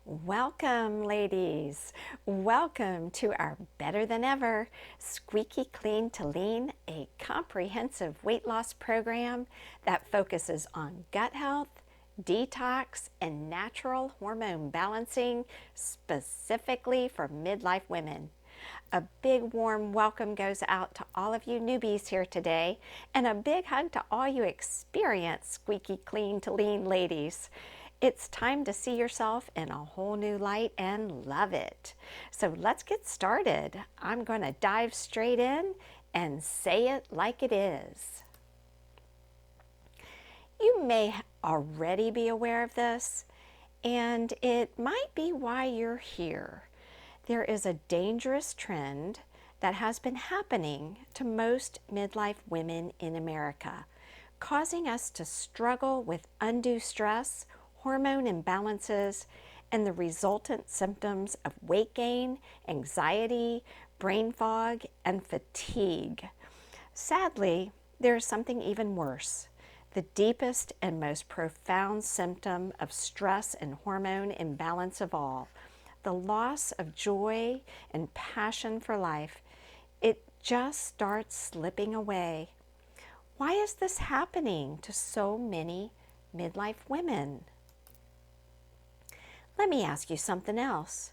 Welcome, ladies. Welcome to our Better Than Ever Squeaky Clean to Lean, a comprehensive weight loss program that focuses on gut health, detox, and natural hormone balancing specifically for midlife women. A big warm welcome goes out to all of you newbies here today, and a big hug to all you experienced Squeaky Clean to Lean ladies. It's time to see yourself in a whole new light and love it. So let's get started. I'm going to dive straight in and say it like it is. You may already be aware of this, and it might be why you're here. There is a dangerous trend that has been happening to most midlife women in America, causing us to struggle with undue stress, hormone imbalances, and the resultant symptoms of weight gain, anxiety, brain fog, and fatigue. Sadly, there is something even worse. The deepest and most profound symptom of stress and hormone imbalance of all, the loss of joy and passion for life. It just starts slipping away. Why is this happening to so many midlife women? Let me ask you something else.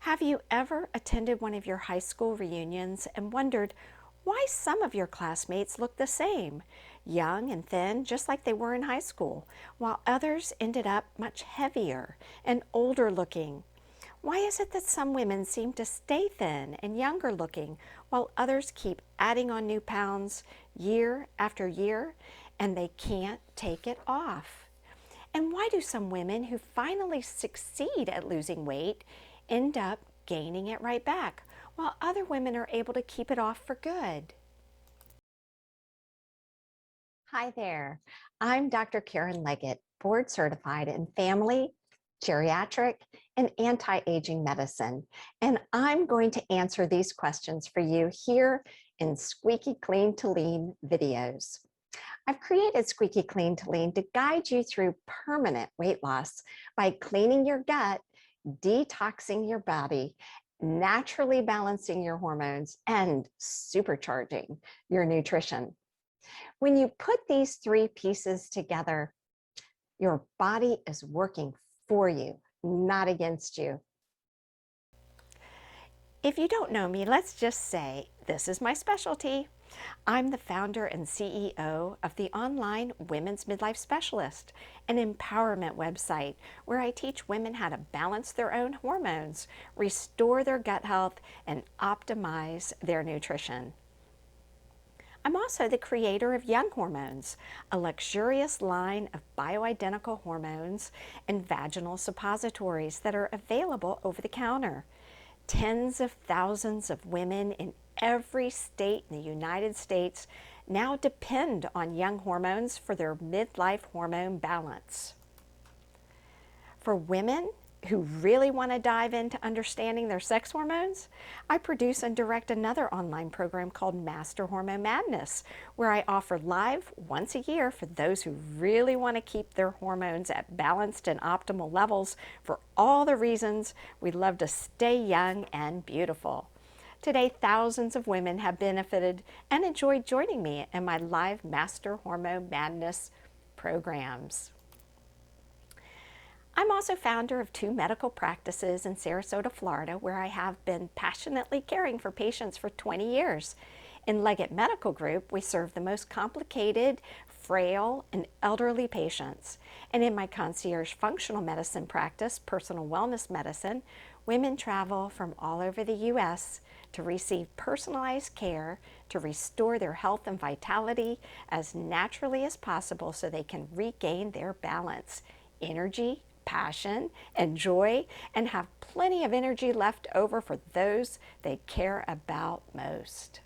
Have you ever attended one of your high school reunions and wondered why some of your classmates look the same, young and thin, just like they were in high school, while others ended up much heavier and older looking? Why is it that some women seem to stay thin and younger looking, while others keep adding on new pounds year after year, and they can't take it off? And why do some women who finally succeed at losing weight end up gaining it right back, while other women are able to keep it off for good? Hi there. I'm Dr. Karen Leggett, board certified in family, geriatric, and anti-aging medicine. And I'm going to answer these questions for you here in Squeaky Clean to Lean videos. I've created Squeaky Clean to Lean to guide you through permanent weight loss by cleaning your gut, detoxing your body, naturally balancing your hormones, and supercharging your nutrition. When you put these three pieces together, your body is working for you, not against you. If you don't know me, let's just say this is my specialty. I'm the founder and CEO of the online Women's Midlife Specialist, an empowerment website where I teach women how to balance their own hormones, restore their gut health, and optimize their nutrition. I'm also the creator of Young Hormones, a luxurious line of bioidentical hormones and vaginal suppositories that are available over the counter. Tens of thousands of women in every state in the United States now depend on Young Hormones for their midlife hormone balance. For women who really want to dive into understanding their sex hormones, I produce and direct another online program called Master Hormone Madness, where I offer live once a year for those who really want to keep their hormones at balanced and optimal levels for all the reasons we love to stay young and beautiful. Today, thousands of women have benefited and enjoyed joining me in my live Master Hormone Madness programs. I'm also founder of 2 medical practices in Sarasota, Florida, where I have been passionately caring for patients for 20 years. In Leggett Medical Group, we serve the most complicated, frail, and elderly patients. And in my concierge functional medicine practice, personal wellness medicine, women travel from all over the U.S. to receive personalized care to restore their health and vitality as naturally as possible so they can regain their balance, energy, passion, and joy, and have plenty of energy left over for those they care about most.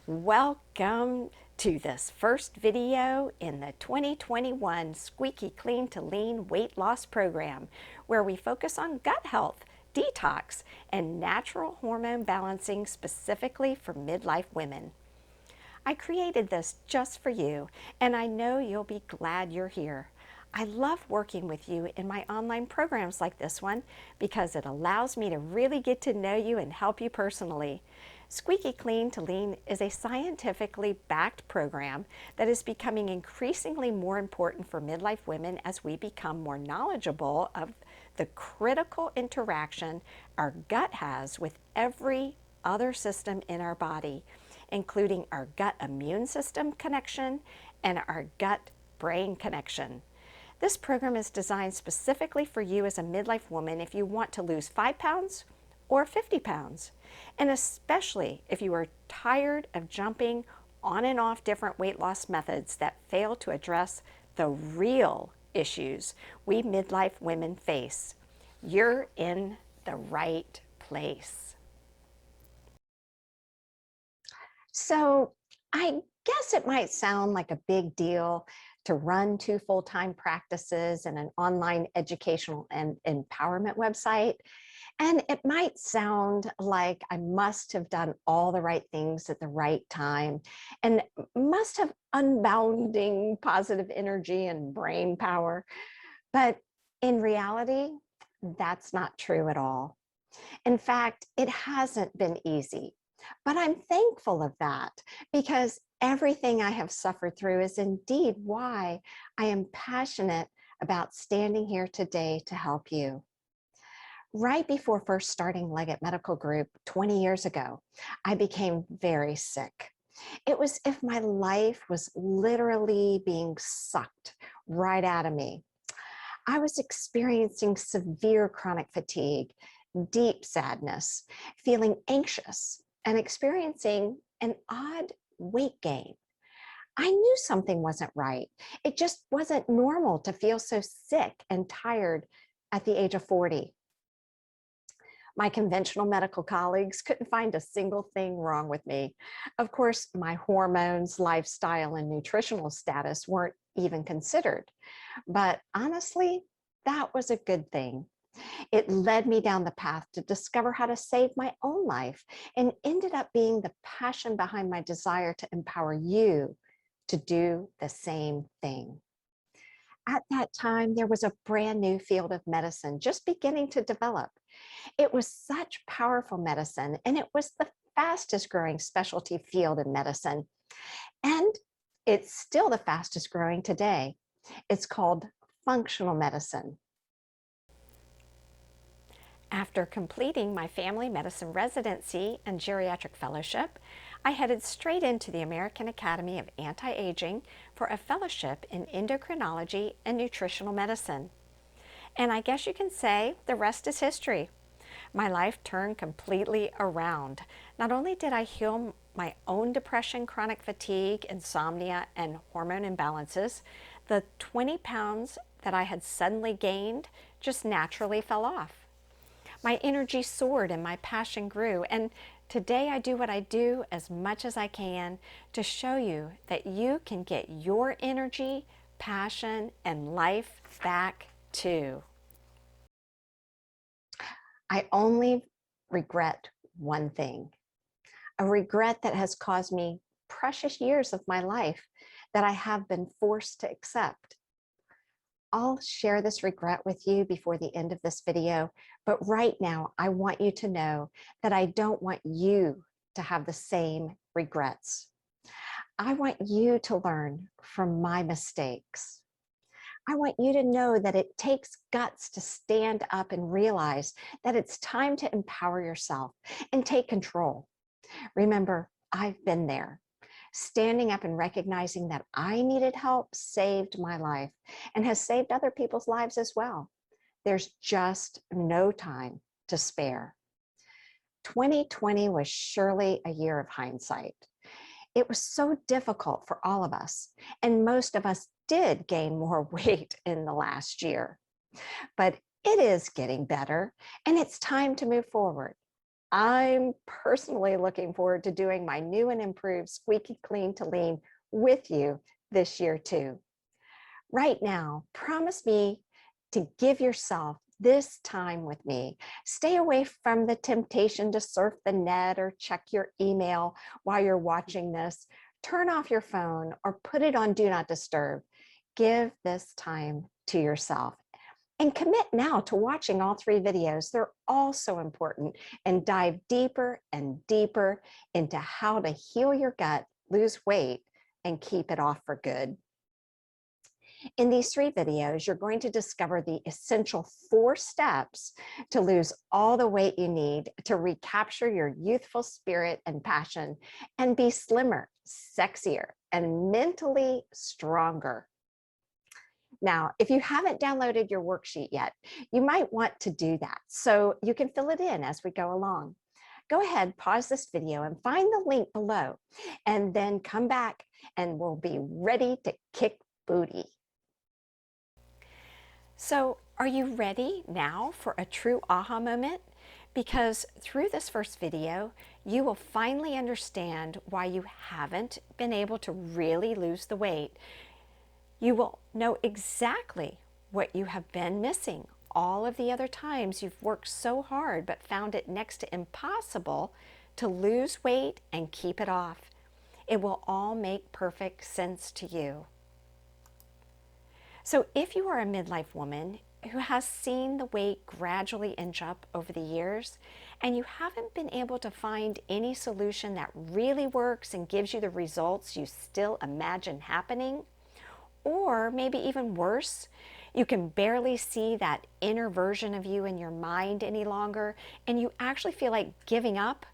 Welcome to this first video in the 2021 Squeaky Clean to Lean weight loss program, where we focus on gut health, detox, and natural hormone balancing specifically for midlife women. I created this just for you, and I know you'll be glad you're here. I love working with you in my online programs like this one because it allows me to really get to know you and help you personally. Squeaky Clean to Lean is a scientifically backed program that is becoming increasingly more important for midlife women as we become more knowledgeable of the critical interaction our gut has with every other system in our body, including our gut immune system connection and our gut brain connection. This program is designed specifically for you as a midlife woman if you want to lose 5 pounds or 50 pounds, and especially if you are tired of jumping on and off different weight loss methods that fail to address the real issues we midlife women face. You're in the right place. So I guess it might sound like a big deal to run 2 full-time practices and an online educational and empowerment website. And it might sound like I must have done all the right things at the right time and must have unbounding positive energy and brain power. But in reality, that's not true at all. In fact, it hasn't been easy, but I'm thankful of that because everything I have suffered through is indeed why I am passionate about standing here today to help you. Right before first starting Leggett Medical Group 20 years ago, I became very sick. It was as if my life was literally being sucked right out of me. I was experiencing severe chronic fatigue, deep sadness, feeling anxious, and experiencing an odd weight gain. I knew something wasn't right. It just wasn't normal to feel so sick and tired at the age of 40. My conventional medical colleagues couldn't find a single thing wrong with me. Of course, my hormones, lifestyle, and nutritional status weren't even considered. But honestly, that was a good thing. It led me down the path to discover how to save my own life and ended up being the passion behind my desire to empower you to do the same thing. At that time, there was a brand new field of medicine just beginning to develop. It was such powerful medicine, and it was the fastest growing specialty field in medicine. And it's still the fastest growing today. It's called functional medicine. After completing my family medicine residency and geriatric fellowship, I headed straight into the American Academy of Anti-Aging for a fellowship in endocrinology and nutritional medicine. And I guess you can say the rest is history. My life turned completely around. Not only did I heal my own depression, chronic fatigue, insomnia, and hormone imbalances, the 20 pounds that I had suddenly gained just naturally fell off. My energy soared and my passion grew. And today I do what I do as much as I can to show you that you can get your energy, passion, and life back too. I only regret one thing, a regret that has caused me precious years of my life that I have been forced to accept. I'll share this regret with you before the end of this video, but right now I want you to know that I don't want you to have the same regrets. I want you to learn from my mistakes. I want you to know that it takes guts to stand up and realize that it's time to empower yourself and take control. Remember, I've been there. Standing up and recognizing that I needed help saved my life and has saved other people's lives as well. There's just no time to spare. 2020 was surely a year of hindsight. It was so difficult for all of us, and most of us did gain more weight in the last year. But it is getting better, and it's time to move forward. I'm personally looking forward to doing my new and improved Squeaky Clean to Lean with you this year too. Right now, promise me to give yourself this time with me. Stay away from the temptation to surf the net or check your email while you're watching this. Turn off your phone or put it on Do Not Disturb. Give this time to yourself. And commit now to watching all 3 videos. They're all so important, and dive deeper and deeper into how to heal your gut, lose weight, and keep it off for good. In these 3 videos, you're going to discover the essential 4 steps to lose all the weight you need to recapture your youthful spirit and passion and be slimmer, sexier, and mentally stronger. Now, if you haven't downloaded your worksheet yet, you might want to do that so you can fill it in as we go along. Go ahead, pause this video and find the link below, and then come back and we'll be ready to kick booty. So, are you ready now for a true aha moment? Because through this first video, you will finally understand why you haven't been able to really lose the weight. You will know exactly what you have been missing all of the other times you've worked so hard but found it next to impossible to lose weight and keep it off. It will all make perfect sense to you. So if you are a midlife woman who has seen the weight gradually inch up over the years, and you haven't been able to find any solution that really works and gives you the results you still imagine happening, or maybe even worse, you can barely see that inner version of you in your mind any longer, and you actually feel like giving up,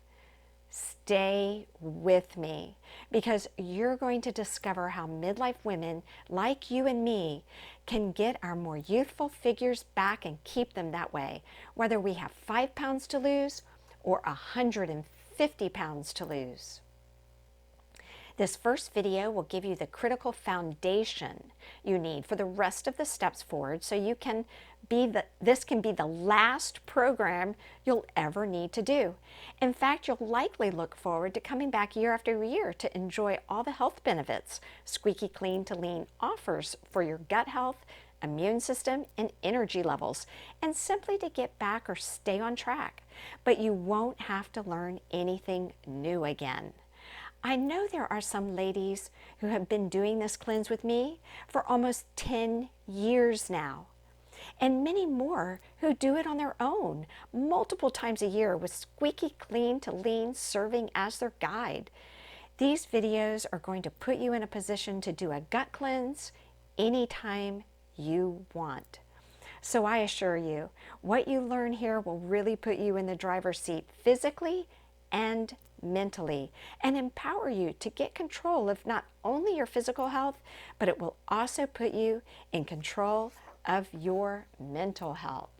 stay with me, because you're going to discover how midlife women like you and me can get our more youthful figures back and keep them that way, whether we have 5 pounds to lose or 150 pounds to lose. This first video will give you the critical foundation you need for the rest of the steps forward, so you can this can be the last program you'll ever need to do. In fact, you'll likely look forward to coming back year after year to enjoy all the health benefits Squeaky Clean to Lean offers for your gut health, immune system, and energy levels, and simply to get back or stay on track. But you won't have to learn anything new again. I know there are some ladies who have been doing this cleanse with me for almost 10 years now, and many more who do it on their own multiple times a year with Squeaky Clean to Lean serving as their guide. These videos are going to put you in a position to do a gut cleanse anytime you want. So I assure you, what you learn here will really put you in the driver's seat physically and mentally, and empower you to get control of not only your physical health, but it will also put you in control of your mental health.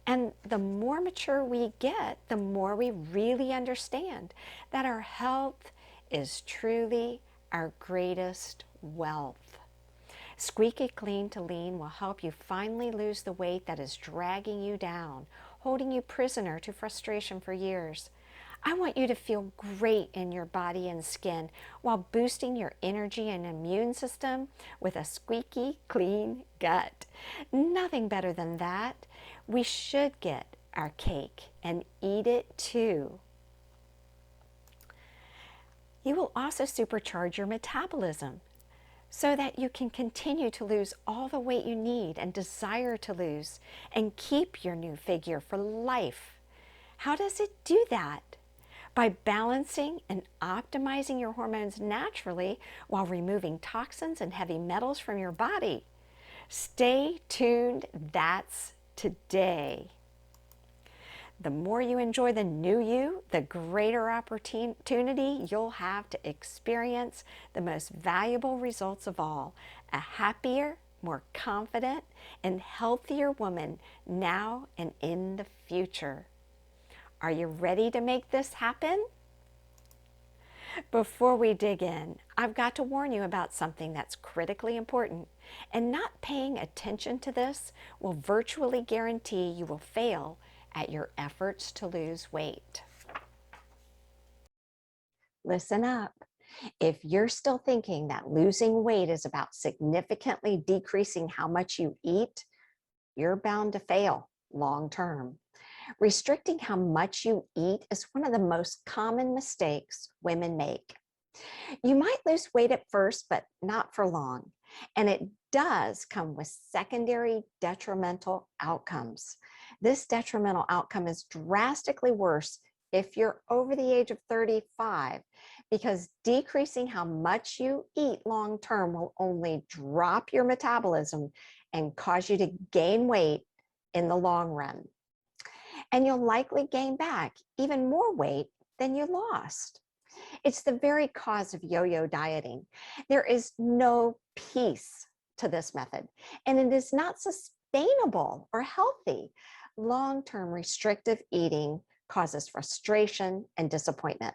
And the more mature we get, the more we really understand that our health is truly our greatest wealth. Squeaky Clean to Lean will help you finally lose the weight that is dragging you down, holding you prisoner to frustration for years. I want you to feel great in your body and skin while boosting your energy and immune system with a squeaky clean gut. Nothing better than that. We should get our cake and eat it too. You will also supercharge your metabolism so that you can continue to lose all the weight you need and desire to lose and keep your new figure for life. How does it do that? By balancing and optimizing your hormones naturally while removing toxins and heavy metals from your body. Stay tuned, that's today. The more you enjoy the new you, the greater opportunity you'll have to experience the most valuable results of all, a happier, more confident, and healthier woman now and in the future. Are you ready to make this happen? Before we dig in, I've got to warn you about something that's critically important, and not paying attention to this will virtually guarantee you will fail at your efforts to lose weight. Listen up. If you're still thinking that losing weight is about significantly decreasing how much you eat, you're bound to fail long term. Restricting how much you eat is one of the most common mistakes women make. You might lose weight at first, but not for long. And it does come with secondary detrimental outcomes. This detrimental outcome is drastically worse if you're over the age of 35, because decreasing how much you eat long term will only drop your metabolism and cause you to gain weight in the long run. And you'll likely gain back even more weight than you lost. It's the very cause of yo-yo dieting. There is no peace to this method, and it is not sustainable or healthy. Long-term restrictive eating causes frustration and disappointment.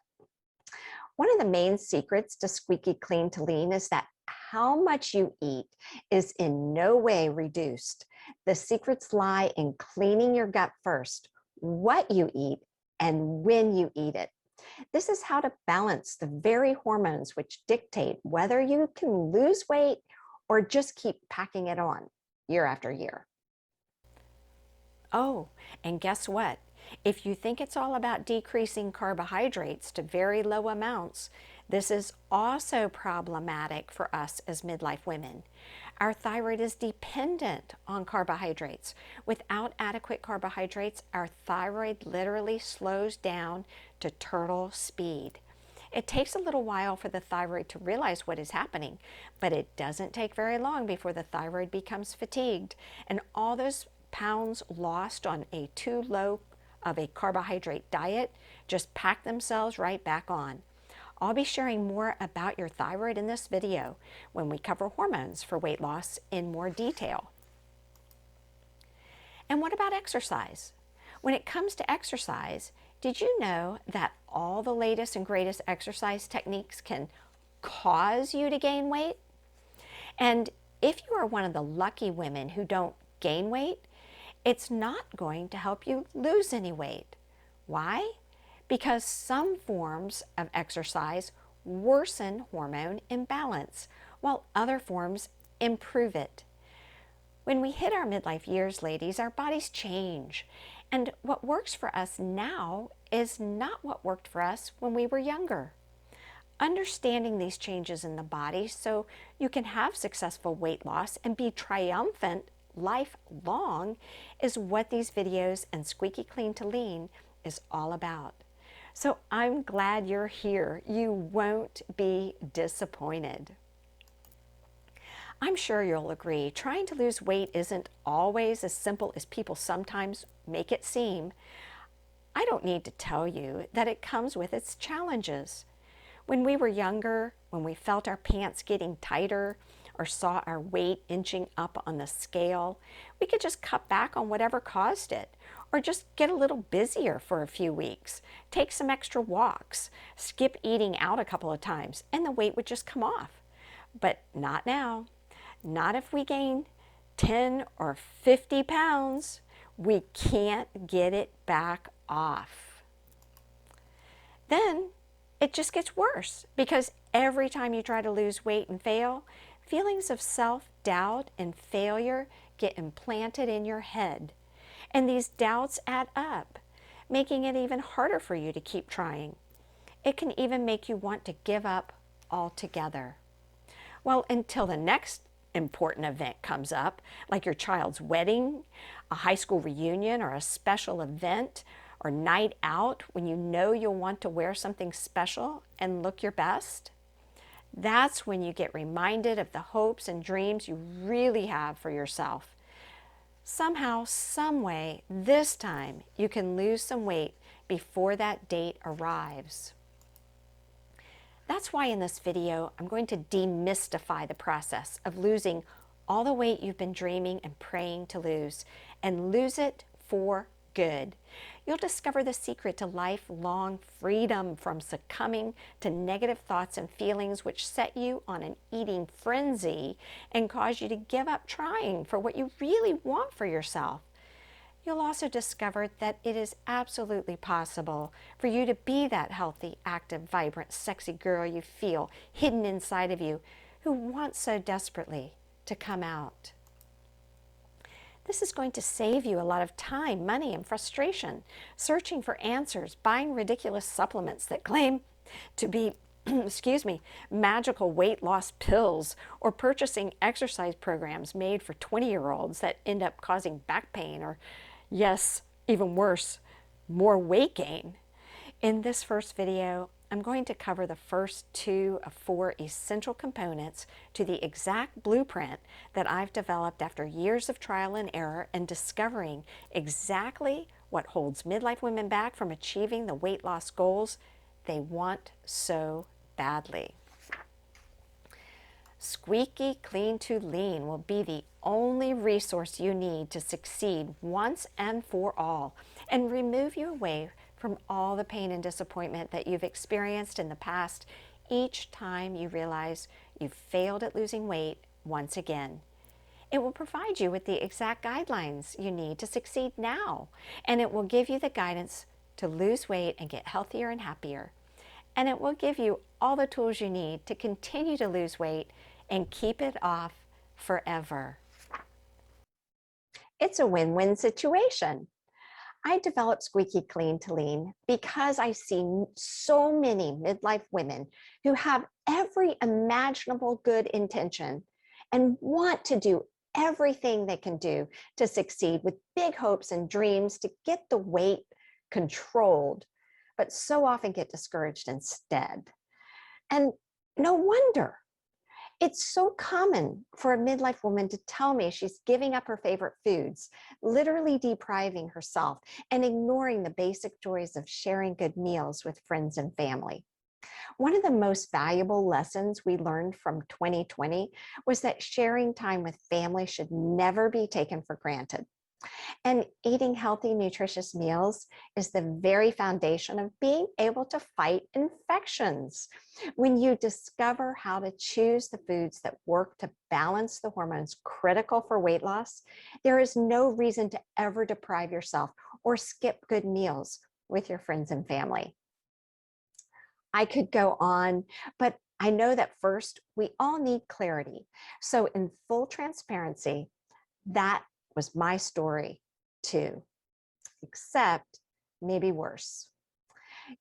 One of the main secrets to Squeaky Clean to Lean is that how much you eat is in no way reduced. The secrets lie in cleaning your gut first, what you eat, and when you eat it. This is how to balance the very hormones which dictate whether you can lose weight or just keep packing it on year after year. Oh, and guess what? If you think it's all about decreasing carbohydrates to very low amounts, this is also problematic for us as midlife women. Our thyroid is dependent on carbohydrates. Without adequate carbohydrates, our thyroid literally slows down to turtle speed. It takes a little while for the thyroid to realize what is happening, but it doesn't take very long before the thyroid becomes fatigued, and all those pounds lost on a too low of a carbohydrate diet just pack themselves right back on. I'll be sharing more about your thyroid in this video when we cover hormones for weight loss in more detail. And what about exercise? When it comes to exercise, did you know that all the latest and greatest exercise techniques can cause you to gain weight? And if you are one of the lucky women who don't gain weight, it's not going to help you lose any weight. Why? Because some forms of exercise worsen hormone imbalance, while other forms improve it. When we hit our midlife years, ladies, our bodies change. And what works for us now is not what worked for us when we were younger. Understanding these changes in the body so you can have successful weight loss and be triumphant lifelong is what these videos and Squeaky Clean to Lean is all about. So I'm glad you're here. You won't be disappointed. I'm sure you'll agree, trying to lose weight isn't always as simple as people sometimes make it seem. I don't need to tell you that it comes with its challenges. When we were younger, when we felt our pants getting tighter or saw our weight inching up on the scale, we could just cut back on whatever caused it, or just get a little busier for a few weeks, take some extra walks, skip eating out a couple of times, and the weight would just come off. But not now. Not if we gain 10 or 50 pounds. We can't get it back off. Then it just gets worse, because every time you try to lose weight and fail, feelings of self-doubt and failure get implanted in your head. And these doubts add up, making it even harder for you to keep trying. It can even make you want to give up altogether. Well, until the next important event comes up, like your child's wedding, a high school reunion, or a special event, or night out when you know you'll want to wear something special and look your best. That's when you get reminded of the hopes and dreams you really have for yourself. Somehow, some way, this time you can lose some weight before that date arrives. That's why in this video, I'm going to demystify the process of losing all the weight you've been dreaming and praying to lose, and lose it for good. You'll discover the secret to lifelong freedom from succumbing to negative thoughts and feelings which set you on an eating frenzy and cause you to give up trying for what you really want for yourself. You'll also discover that it is absolutely possible for you to be that healthy, active, vibrant, sexy girl you feel hidden inside of you, who wants so desperately to come out. This is going to save you a lot of time, money, and frustration, searching for answers, buying ridiculous supplements that claim to be excuse me, magical weight loss pills or purchasing exercise programs made for 20-year-olds that end up causing back pain or, yes, even worse, more weight gain. In this first video, I'm going to cover the first 2 of 4 essential components to the exact blueprint that I've developed after years of trial and error and discovering exactly what holds midlife women back from achieving the weight loss goals they want so badly. Squeaky Clean to Lean will be the only resource you need to succeed once and for all and remove you away from all the pain and disappointment that you've experienced in the past each time you realize you've failed at losing weight once again. It will provide you with the exact guidelines you need to succeed now, and it will give you the guidance to lose weight and get healthier and happier. And it will give you all the tools you need to continue to lose weight and keep it off forever. It's a win-win situation. I developed Squeaky Clean to Lean because I see so many midlife women who have every imaginable good intention and want to do everything they can do to succeed with big hopes and dreams to get the weight controlled, but so often get discouraged instead. And no wonder. It's so common for a midlife woman to tell me she's giving up her favorite foods, literally depriving herself and ignoring the basic joys of sharing good meals with friends and family. One of the most valuable lessons we learned from 2020 was that sharing time with family should never be taken for granted. And eating healthy, nutritious meals is the very foundation of being able to fight infections. When you discover how to choose the foods that work to balance the hormones critical for weight loss, there is no reason to ever deprive yourself or skip good meals with your friends and family. I could go on, but I know that first, we all need clarity. So in full transparency, that was my story too, except maybe worse.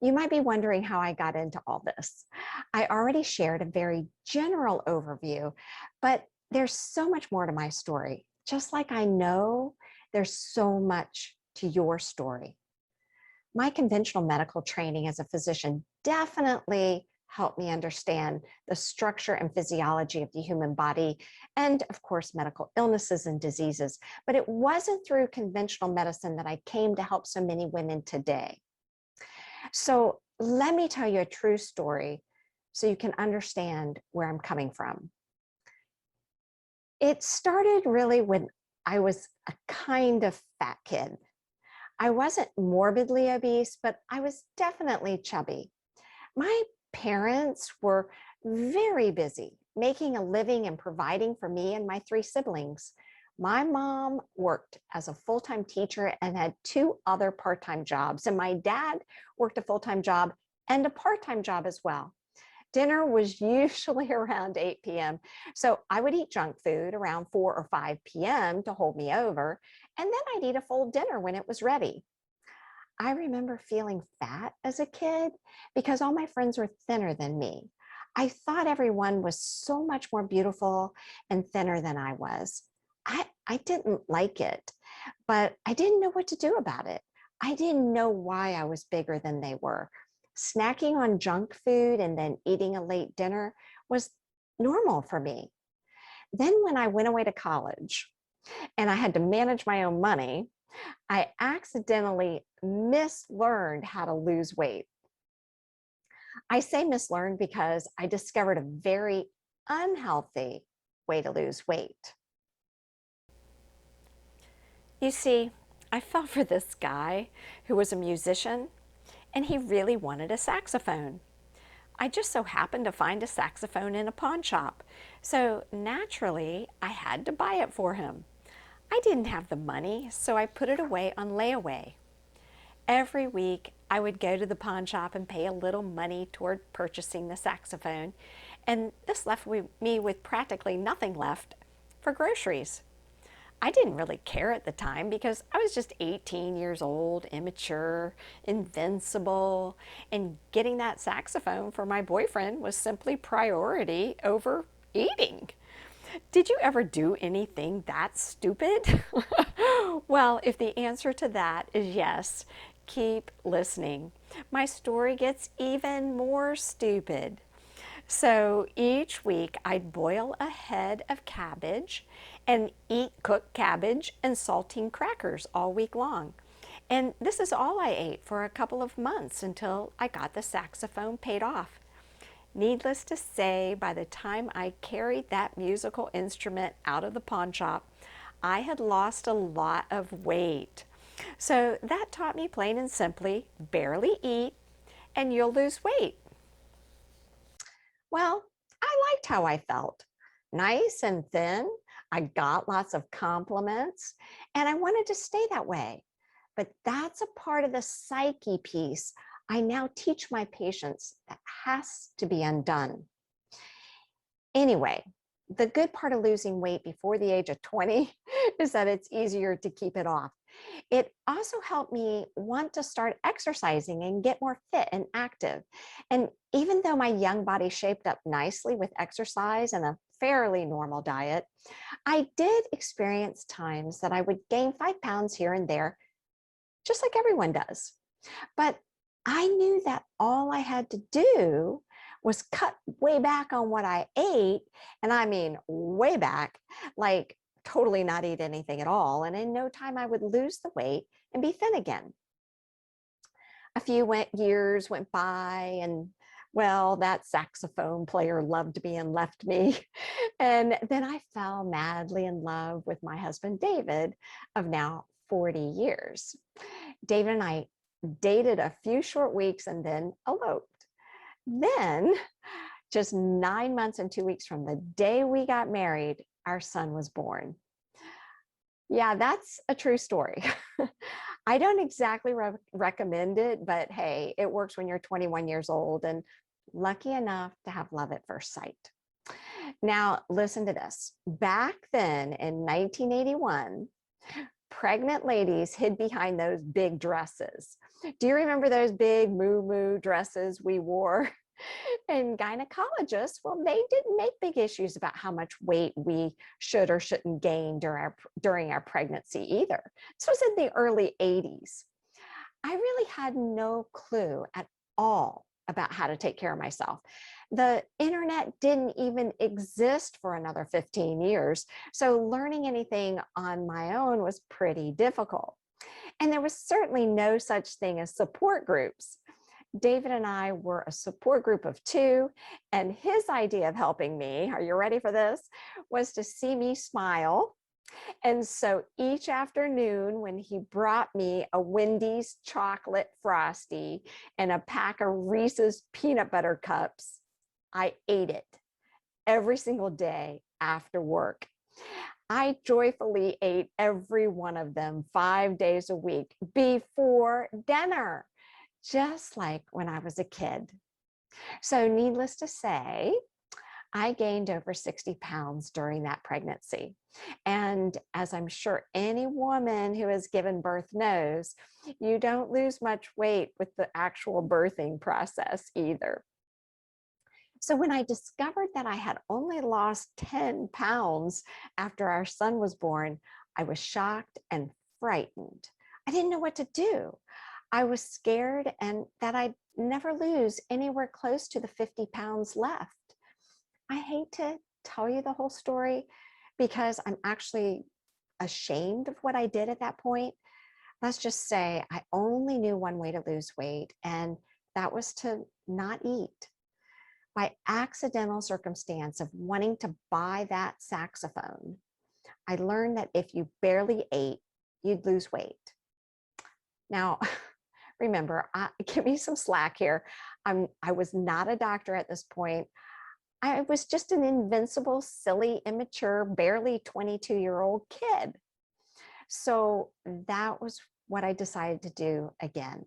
You might be wondering how I got into all this. I already shared a very general overview, but there's so much more to my story. Just like I know there's so much to your story. My conventional medical training as a physician definitely helped me understand the structure and physiology of the human body and, of course, medical illnesses and diseases. But it wasn't through conventional medicine that I came to help so many women today. So let me tell you a true story so you can understand where I'm coming from. It started really when I was a kind of fat kid. I wasn't morbidly obese, but I was definitely chubby. My parents were very busy making a living and providing for me and my 3 siblings. My mom worked as a full-time teacher and had 2 other part-time jobs, and my dad worked a full-time job and a part-time job as well. Dinner was usually around 8 p.m. So I would eat junk food around 4 or 5 p.m. to hold me over, and then I'd eat a full dinner when it was ready. I remember feeling fat as a kid because all my friends were thinner than me. I thought everyone was so much more beautiful and thinner than I was. I didn't like it, but I didn't know what to do about it. I didn't know why I was bigger than they were. Snacking on junk food and then eating a late dinner was normal for me. Then when I went away to college and I had to manage my own money, I accidentally mislearned how to lose weight. I say mislearned because I discovered a very unhealthy way to lose weight. You see, I fell for this guy who was a musician, and he really wanted a saxophone. I just so happened to find a saxophone in a pawn shop, so naturally I had to buy it for him. I didn't have the money, so I put it away on layaway. Every week, I would go to the pawn shop and pay a little money toward purchasing the saxophone, and this left me with practically nothing left for groceries. I didn't really care at the time because I was just 18 years old, immature, invincible, and getting that saxophone for my boyfriend was simply priority over eating. Did you ever do anything that stupid? Well, if the answer to that is yes, keep listening. My story gets even more stupid. So each week I'd boil a head of cabbage and eat cooked cabbage and saltine crackers all week long. And this is all I ate for a couple of months until I got the saxophone paid off. Needless to say, by the time I carried that musical instrument out of the pawn shop, I had lost a lot of weight. So that taught me plain and simply, barely eat and you'll lose weight. Well, I liked how I felt. Nice and thin. I got lots of compliments and I wanted to stay that way. But that's a part of the psyche piece I now teach my patients that has to be undone. Anyway, the good part of losing weight before the age of 20 is that it's easier to keep it off. It also helped me want to start exercising and get more fit and active. And even though my young body shaped up nicely with exercise and a fairly normal diet, I did experience times that I would gain 5 pounds here and there, just like everyone does. But I knew that all I had to do was cut way back on what I ate. And I mean, way back, like totally not eat anything at all. And in no time, I would lose the weight and be thin again. A few years went by and well, that saxophone player loved me and left me. And then I fell madly in love with my husband, David, of now 40 years. David and I dated a few short weeks and then eloped. Then, just 9 months and 2 weeks from the day we got married, our son was born. Yeah, that's a true story. I don't exactly recommend it, but hey, it works when you're 21 years old and lucky enough to have love at first sight. Now, listen to this. Back then in 1981, pregnant ladies hid behind those big dresses. Do you remember those big moo-moo dresses we wore? And gynecologists, well, they didn't make big issues about how much weight we should or shouldn't gain during our pregnancy either. This was in the early 80s. I really had no clue at all about how to take care of myself. The internet didn't even exist for another 15 years, so learning anything on my own was pretty difficult. And there was certainly no such thing as support groups. David and I were a support group of 2, and his idea of helping me, are you ready for this, was to see me smile. And so each afternoon when he brought me a Wendy's chocolate Frosty and a pack of Reese's peanut butter cups, I ate it every single day after work. I joyfully ate every one of them 5 days a week before dinner, just like when I was a kid. So needless to say, I gained over 60 pounds during that pregnancy. And as I'm sure any woman who has given birth knows, you don't lose much weight with the actual birthing process either. So when I discovered that I had only lost 10 pounds after our son was born, I was shocked and frightened. I didn't know what to do. I was scared and that I'd never lose anywhere close to the 50 pounds left. I hate to tell you the whole story because I'm actually ashamed of what I did at that point. Let's just say I only knew one way to lose weight, and that was to not eat. By accidental circumstance of wanting to buy that saxophone, I learned that if you barely ate, you'd lose weight. Now, remember, give me some slack here. I was not a doctor at this point. I was just an invincible, silly, immature, barely 22-year-old kid. So that was what I decided to do again.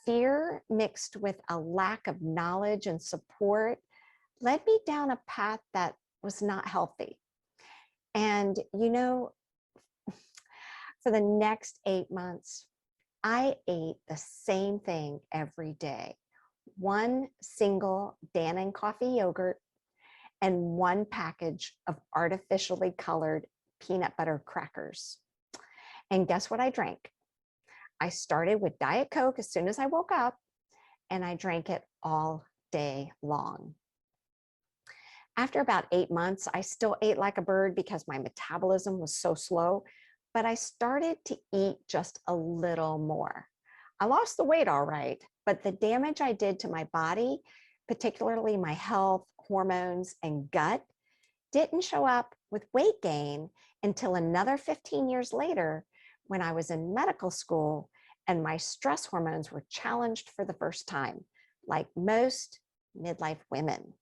Fear mixed with a lack of knowledge and support led me down a path that was not healthy. And, you know, For the next 8 months, I ate the same thing every day. One single Dannon coffee yogurt and one package of artificially colored peanut butter crackers. And guess what I drank? I started with Diet Coke as soon as I woke up, and I drank it all day long. After about 8 months, I still ate like a bird because my metabolism was so slow, but I started to eat just a little more. I lost the weight all right, but the damage I did to my body, particularly my health, hormones, and gut, didn't show up with weight gain until another 15 years later when I was in medical school and my stress hormones were challenged for the first time, like most midlife women,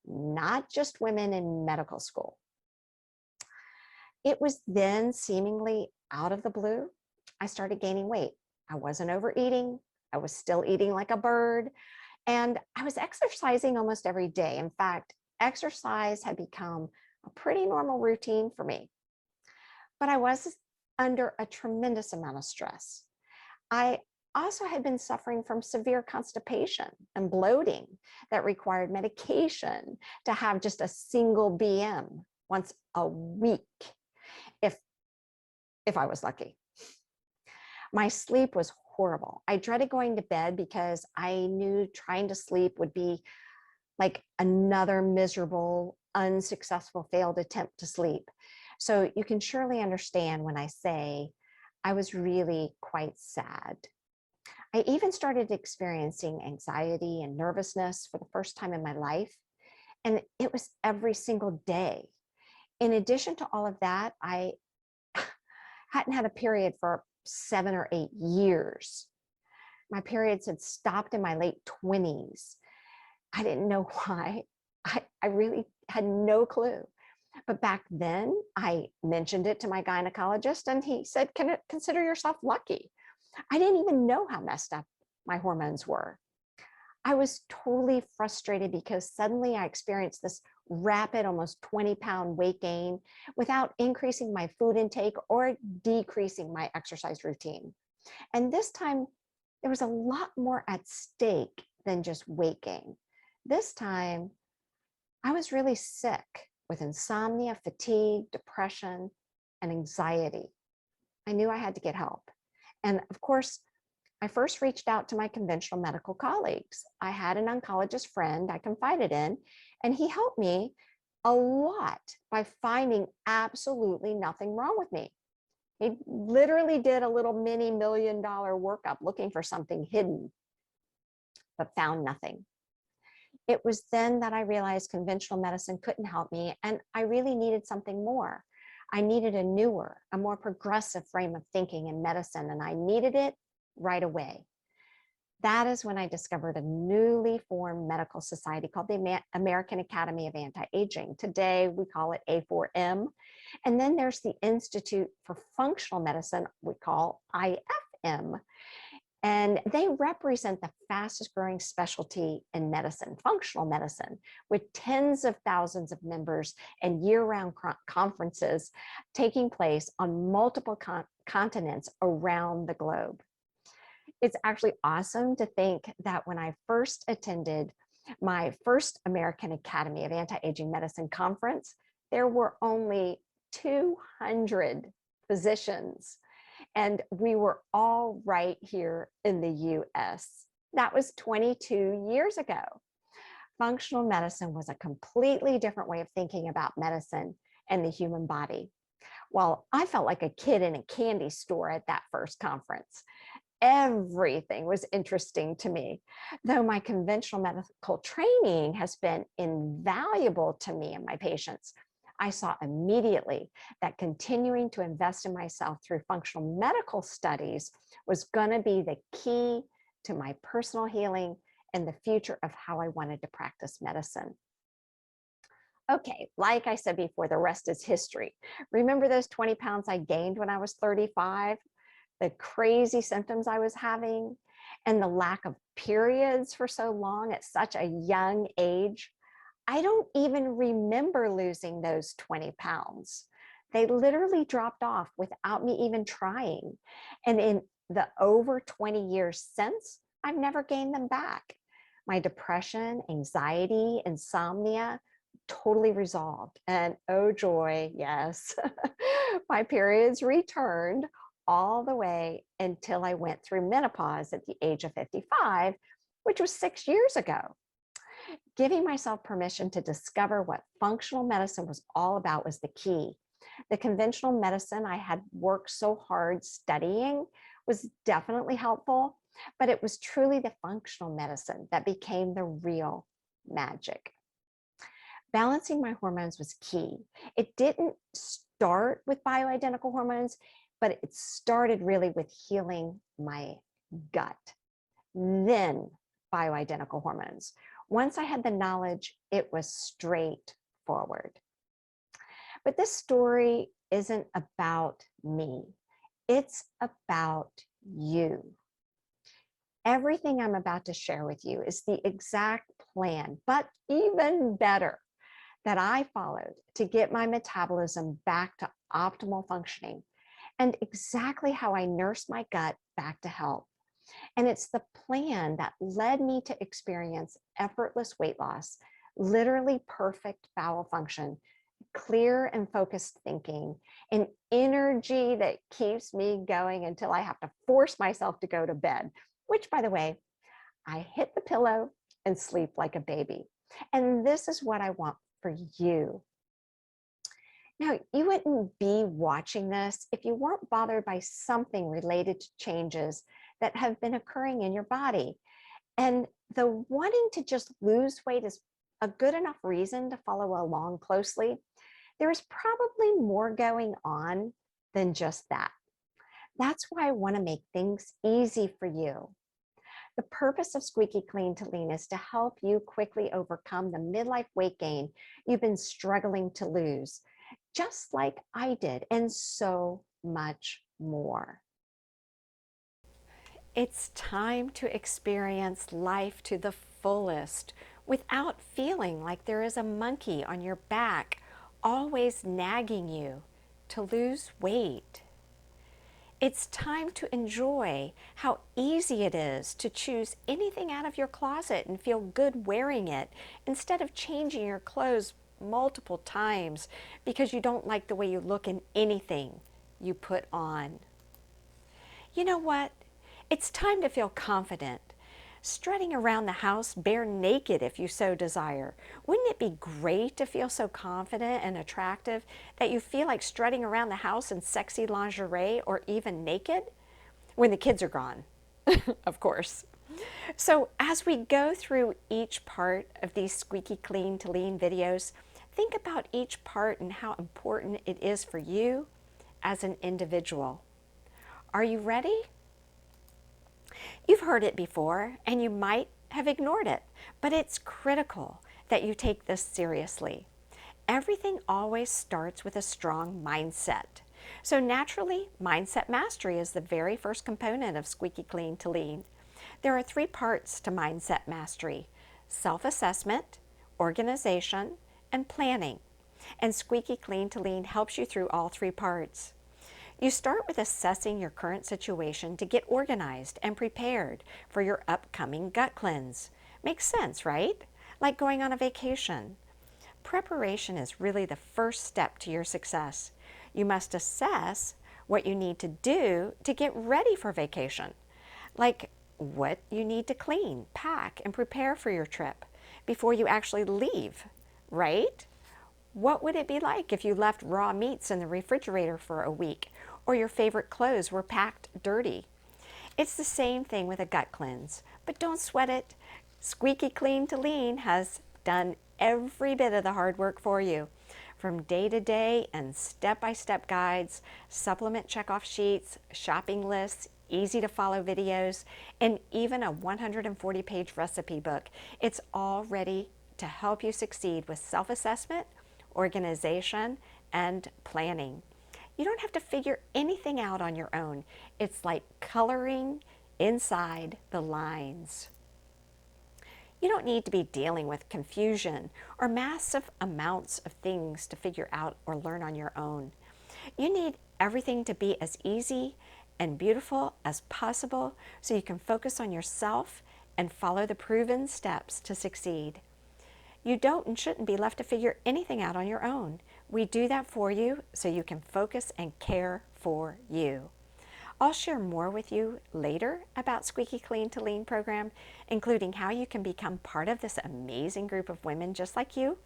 not just women in medical school. It was then, seemingly out of the blue, I started gaining weight. I wasn't overeating. I was still eating like a bird. And I was exercising almost every day. In fact, exercise had become a pretty normal routine for me. But I was under a tremendous amount of stress. I also had been suffering from severe constipation and bloating that required medication to have just a single BM once a week, if I was lucky. My sleep was horrible. I dreaded going to bed because I knew trying to sleep would be like another miserable, unsuccessful, failed attempt to sleep. So you can surely understand when I say I was really quite sad. I even started experiencing anxiety and nervousness for the first time in my life, and it was every single day. In addition to all of that, I hadn't had a period for 7 or 8 years. My periods had stopped in my late 20s. I didn't know why. I really had no clue. But back then, I mentioned it to my gynecologist, and he said, consider yourself lucky. I didn't even know how messed up my hormones were. I was totally frustrated because suddenly I experienced this rapid, almost 20-pound weight gain without increasing my food intake or decreasing my exercise routine. And this time, there was a lot more at stake than just weight gain. This time, I was really sick with insomnia, fatigue, depression, and anxiety. I knew I had to get help. And of course, I first reached out to my conventional medical colleagues. I had an oncologist friend I confided in, and he helped me a lot by finding absolutely nothing wrong with me. He literally did a little mini $1 million workup looking for something hidden, but found nothing. It was then that I realized conventional medicine couldn't help me, and I really needed something more. I needed a newer, a more progressive frame of thinking in medicine, and I needed it right away. That is when I discovered a newly formed medical society called the American Academy of Anti-Aging. Today, we call it A4M. And then there's the Institute for Functional Medicine, we call IFM. And they represent the fastest growing specialty in medicine, functional medicine, with tens of thousands of members and year-round conferences taking place on multiple continents around the globe. It's actually awesome to think that when I first attended my first American Academy of Anti-Aging Medicine conference, there were only 200 physicians. And we were all right here in the US. That was 22 years ago. Functional medicine was a completely different way of thinking about medicine and the human body. Well, I felt like a kid in a candy store at that first conference. Everything was interesting to me. Though my conventional medical training has been invaluable to me and my patients, I saw immediately that continuing to invest in myself through functional medical studies was going to be the key to my personal healing and the future of how I wanted to practice medicine. Okay, like I said before, the rest is history. Remember those 20 pounds I gained when I was 35? The crazy symptoms I was having, and the lack of periods for so long at such a young age? I don't even remember losing those 20 pounds. They literally dropped off without me even trying. And in the over 20 years since, I've never gained them back. My depression, anxiety, insomnia totally resolved. And oh joy, yes, my periods returned all the way until I went through menopause at the age of 55, which was 6 years ago. Giving myself permission to discover what functional medicine was all about was the key. The conventional medicine I had worked so hard studying was definitely helpful, but it was truly the functional medicine that became the real magic. Balancing my hormones was key. It didn't start with bioidentical hormones, but it started really with healing my gut, then bioidentical hormones. Once I had the knowledge, it was straightforward. But this story isn't about me. It's about you. Everything I'm about to share with you is the exact plan, but even better, that I followed to get my metabolism back to optimal functioning, and exactly how I nursed my gut back to health. And it's the plan that led me to experience effortless weight loss, literally perfect bowel function, clear and focused thinking, and energy that keeps me going until I have to force myself to go to bed, which, by the way, I hit the pillow and sleep like a baby. And this is what I want for you. Now, you wouldn't be watching this if you weren't bothered by something related to changes that have been occurring in your body. And the wanting to just lose weight is a good enough reason to follow along closely. There's probably more going on than just that. That's why I want to make things easy for you. The purpose of Squeaky Clean to Lean is to help you quickly overcome the midlife weight gain you've been struggling to lose, just like I did, and so much more. It's time to experience life to the fullest without feeling like there is a monkey on your back always nagging you to lose weight. It's time to enjoy how easy it is to choose anything out of your closet and feel good wearing it instead of changing your clothes multiple times because you don't like the way you look in anything you put on. You know what? It's time to feel confident, strutting around the house bare naked if you so desire. Wouldn't it be great to feel so confident and attractive that you feel like strutting around the house in sexy lingerie or even naked? When the kids are gone, of course. So as we go through each part of these Squeaky Clean to Lean videos, think about each part and how important it is for you as an individual. Are you ready? You've heard it before, and you might have ignored it, but it's critical that you take this seriously. Everything always starts with a strong mindset. So naturally, mindset mastery is the very first component of Squeaky Clean to Lean. There are 3 parts to mindset mastery: self-assessment, organization, and planning. And Squeaky Clean to Lean helps you through all 3 parts. You start with assessing your current situation to get organized and prepared for your upcoming gut cleanse. Makes sense, right? Like going on a vacation. Preparation is really the first step to your success. You must assess what you need to do to get ready for vacation, like what you need to clean, pack, and prepare for your trip before you actually leave, right? What would it be like if you left raw meats in the refrigerator for a week, or your favorite clothes were packed dirty? It's the same thing with a gut cleanse, but don't sweat it. Squeaky Clean to Lean has done every bit of the hard work for you. From day-to-day and step-by-step guides, supplement checkoff sheets, shopping lists, easy-to-follow videos, and even a 140-page recipe book. It's all ready to help you succeed with self-assessment, organization, and planning. You don't have to figure anything out on your own. It's like coloring inside the lines. You don't need to be dealing with confusion or massive amounts of things to figure out or learn on your own. You need everything to be as easy and beautiful as possible so you can focus on yourself and follow the proven steps to succeed. You don't and shouldn't be left to figure anything out on your own. We do that for you so you can focus and care for you. I'll share more with you later about Squeaky Clean to Lean program, including how you can become part of this amazing group of women just like you,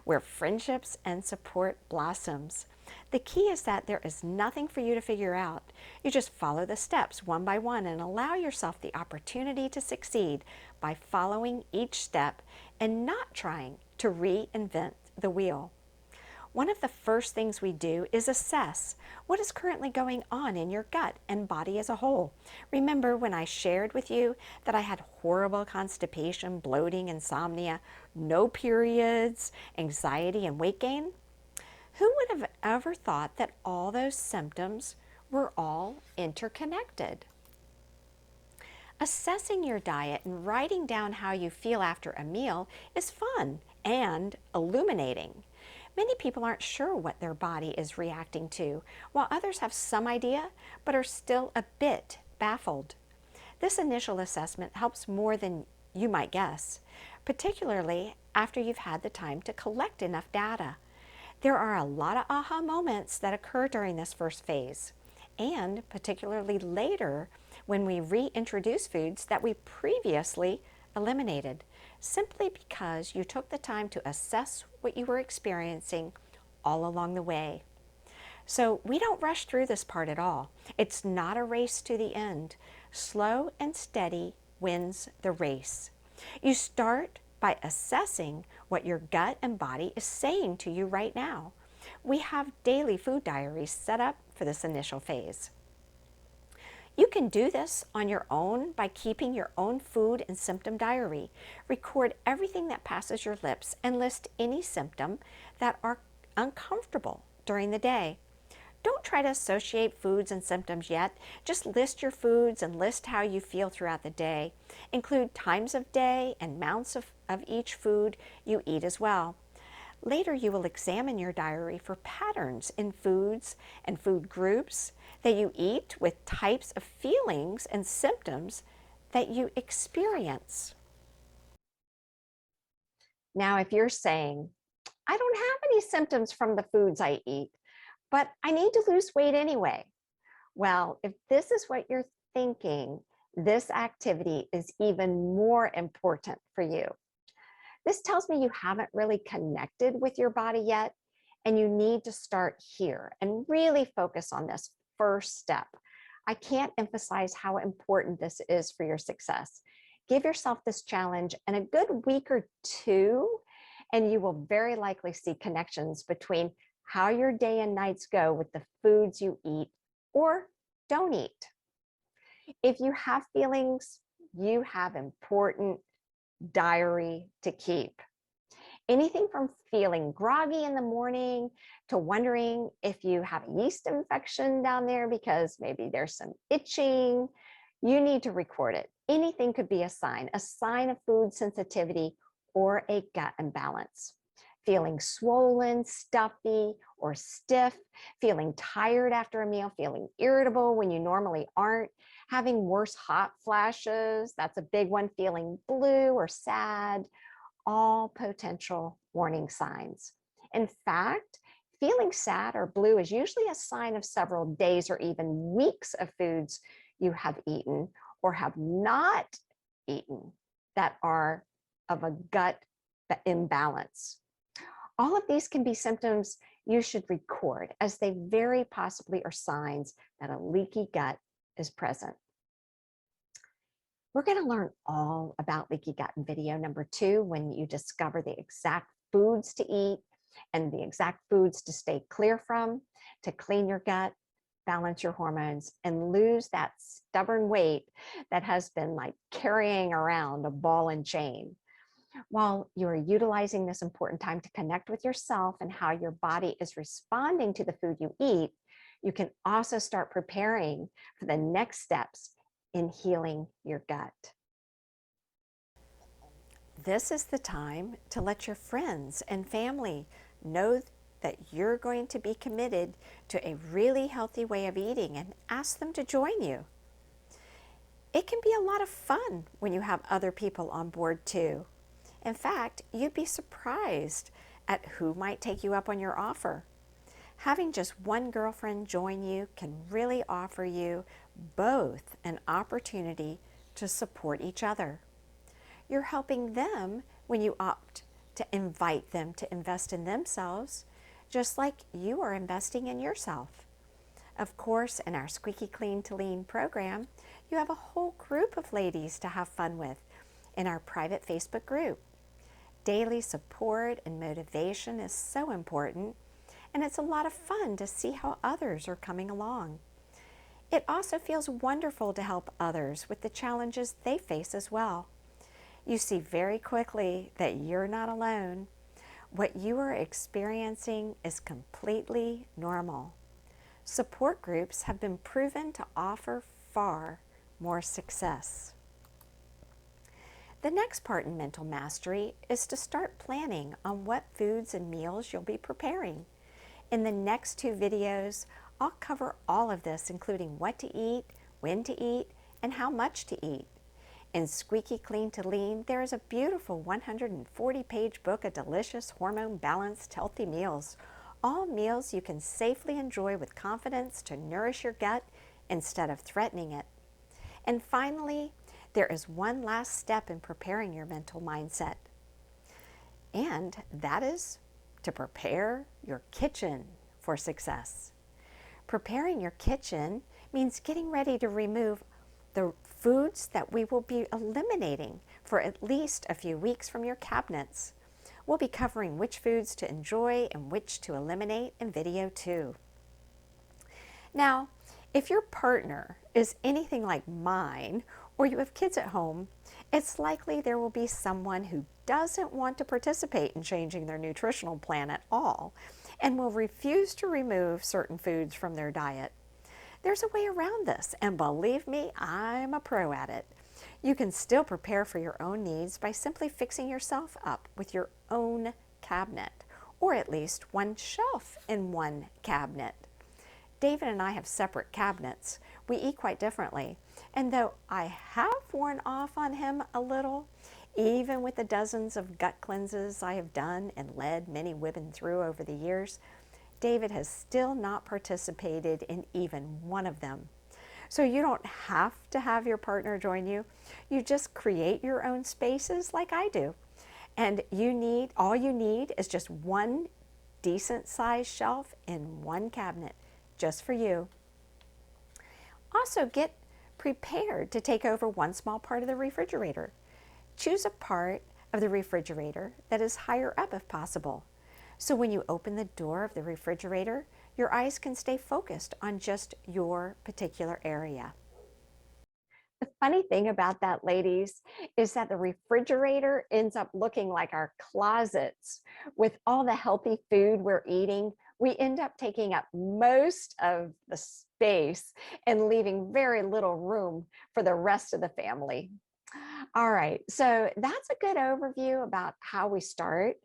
where friendships and support blossoms. The key is that there is nothing for you to figure out. You just follow the steps one by one and allow yourself the opportunity to succeed by following each step and not trying to reinvent the wheel. One of the first things we do is assess what is currently going on in your gut and body as a whole. Remember when I shared with you that I had horrible constipation, bloating, insomnia, no periods, anxiety, and weight gain? Who would have ever thought that all those symptoms were all interconnected? Assessing your diet and writing down how you feel after a meal is fun and illuminating. Many people aren't sure what their body is reacting to, while others have some idea but are still a bit baffled. This initial assessment helps more than you might guess, particularly after you've had the time to collect enough data. There are a lot of aha moments that occur during this first phase, and particularly later when we reintroduce foods that we previously eliminated, simply because you took the time to assess what you were experiencing all along the way. So we don't rush through this part at all. It's not a race to the end. Slow and steady wins the race. You start by assessing what your gut and body is saying to you right now. We have daily food diaries set up for this initial phase. You can do this on your own by keeping your own food and symptom diary. Record everything that passes your lips and list any symptom that are uncomfortable during the day. Don't try to associate foods and symptoms yet. Just list your foods and list how you feel throughout the day. Include times of day and amounts of each food you eat as well. Later, you will examine your diary for patterns in foods and food groups that you eat with types of feelings and symptoms that you experience. Now, if you're saying, I don't have any symptoms from the foods I eat, but I need to lose weight anyway. Well, if this is what you're thinking, this activity is even more important for you. This tells me you haven't really connected with your body yet, and you need to start here and really focus on this first step. I can't emphasize how important this is for your success. Give yourself this challenge and a good week or two, and you will very likely see connections between how your day and nights go with the foods you eat or don't eat. If you have feelings, you have important diary to keep. Anything from feeling groggy in the morning to wondering if you have a yeast infection down there because maybe there's some itching, you need to record it. Anything could be a sign of food sensitivity or a gut imbalance. Feeling swollen, stuffy, or stiff, feeling tired after a meal, feeling irritable when you normally aren't, having worse hot flashes, that's a big one, feeling blue or sad, all potential warning signs. In fact, feeling sad or blue is usually a sign of several days or even weeks of foods you have eaten or have not eaten that are of a gut imbalance. All of these can be symptoms you should record, as they very possibly are signs that a leaky gut is present. We're going to learn all about leaky gut in video number 2, when you discover the exact foods to eat and the exact foods to stay clear from, to clean your gut, balance your hormones, and lose that stubborn weight that has been like carrying around a ball and chain. While you're utilizing this important time to connect with yourself and how your body is responding to the food you eat, you can also start preparing for the next steps in healing your gut. This is the time to let your friends and family know that you're going to be committed to a really healthy way of eating and ask them to join you. It can be a lot of fun when you have other people on board too. In fact, you'd be surprised at who might take you up on your offer. Having just one girlfriend join you can really offer you both an opportunity to support each other. You're helping them when you opt to invite them to invest in themselves, just like you are investing in yourself. Of course, in our Squeaky Clean to Lean program, you have a whole group of ladies to have fun with in our private Facebook group. Daily support and motivation is so important, and it's a lot of fun to see how others are coming along. It also feels wonderful to help others with the challenges they face as well. You see very quickly that you're not alone. What you are experiencing is completely normal. Support groups have been proven to offer far more success. The next part in mental mastery is to start planning on what foods and meals you'll be preparing. In the next 2 videos, I'll cover all of this, including what to eat, when to eat, and how much to eat. In Squeaky Clean to Lean, there is a beautiful 140-page book of delicious, hormone-balanced, healthy meals. All meals you can safely enjoy with confidence to nourish your gut instead of threatening it. And finally, there is one last step in preparing your mental mindset, and that is to prepare your kitchen for success. Preparing your kitchen means getting ready to remove the foods that we will be eliminating for at least a few weeks from your cabinets. We'll be covering which foods to enjoy and which to eliminate in video 2. Now, if your partner is anything like mine, or you have kids at home, it's likely there will be someone who doesn't want to participate in changing their nutritional plan at all and will refuse to remove certain foods from their diet. There's a way around this, and believe me, I'm a pro at it. You can still prepare for your own needs by simply fixing yourself up with your own cabinet, or at least one shelf in one cabinet. David and I have separate cabinets. We eat quite differently, and though I have worn off on him a little, even with the dozens of gut cleanses I have done and led many women through over the years, David has still not participated in even one of them. So you don't have to have your partner join you. You just create your own spaces like I do. And all you need is just one decent sized shelf in one cabinet just for you. Also, get prepared to take over one small part of the refrigerator. Choose a part of the refrigerator that is higher up if possible. So when you open the door of the refrigerator, your eyes can stay focused on just your particular area. The funny thing about that, ladies, is that the refrigerator ends up looking like our closets. With all the healthy food we're eating, we end up taking up most of the space and leaving very little room for the rest of the family. All right, so that's a good overview about how we start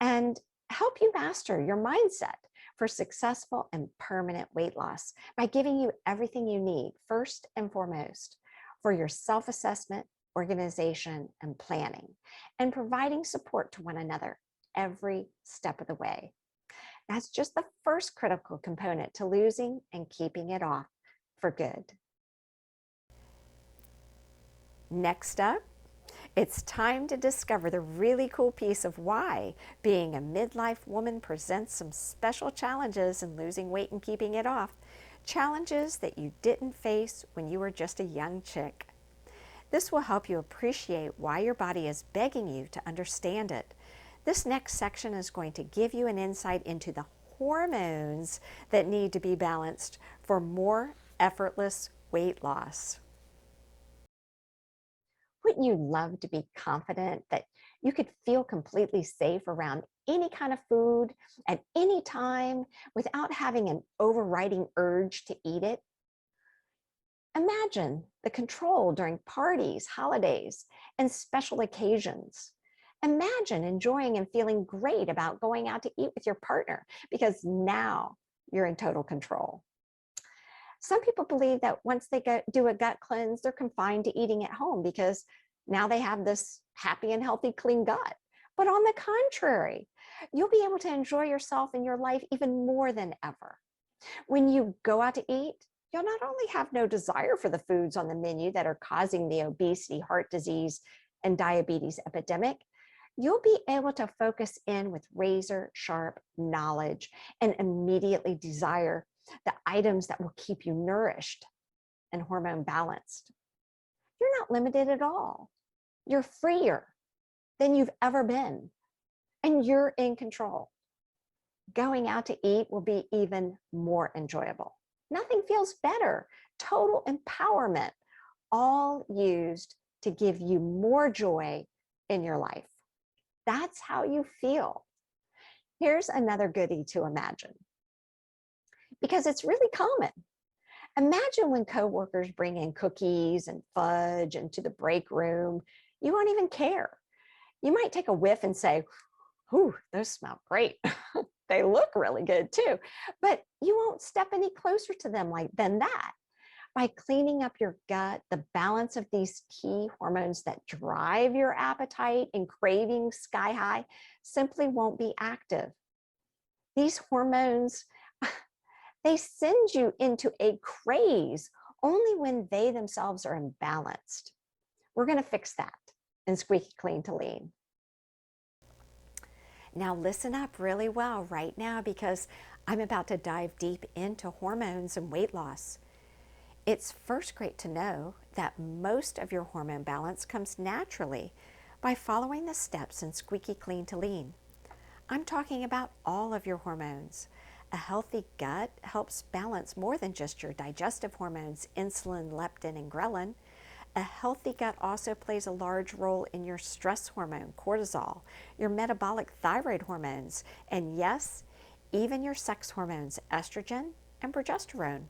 and help you master your mindset for successful and permanent weight loss by giving you everything you need, first and foremost, for your self-assessment, organization, and planning, and providing support to one another every step of the way. That's just the first critical component to losing and keeping it off for good. Next up, it's time to discover the really cool piece of why being a midlife woman presents some special challenges in losing weight and keeping it off. Challenges that you didn't face when you were just a young chick. This will help you appreciate why your body is begging you to understand it. This next section is going to give you an insight into the hormones that need to be balanced for more effortless weight loss. Wouldn't you love to be confident that you could feel completely safe around any kind of food at any time without having an overriding urge to eat it? Imagine the control during parties, holidays, and special occasions. Imagine enjoying and feeling great about going out to eat with your partner because now you're in total control. Some people believe that once they do a gut cleanse, they're confined to eating at home because now they have this happy and healthy, clean gut. But on the contrary, you'll be able to enjoy yourself and your life even more than ever. When you go out to eat, you'll not only have no desire for the foods on the menu that are causing the obesity, heart disease, and diabetes epidemic, you'll be able to focus in with razor sharp knowledge and immediately desire the items that will keep you nourished and hormone balanced. You're not limited at all. You're freer than you've ever been, and you're in control. Going out to eat will be even more enjoyable. Nothing feels better. Total empowerment, all used to give you more joy in your life. That's how you feel. Here's another goodie to imagine, because it's really common. Imagine when coworkers bring in cookies and fudge into the break room, you won't even care. You might take a whiff and say, "Ooh, those smell great." They look really good too, but you won't step any closer to them than that. By cleaning up your gut, the balance of these key hormones that drive your appetite and cravings sky high simply won't be active. These hormones, they send you into a craze only when they themselves are imbalanced. We're going to fix that in Squeaky Clean to Lean. Now listen up really well right now, because I'm about to dive deep into hormones and weight loss. It's first great to know that most of your hormone balance comes naturally by following the steps in Squeaky Clean to Lean. I'm talking about all of your hormones. A healthy gut helps balance more than just your digestive hormones, insulin, leptin, and ghrelin. A healthy gut also plays a large role in your stress hormone, cortisol, your metabolic thyroid hormones, and yes, even your sex hormones, estrogen and progesterone.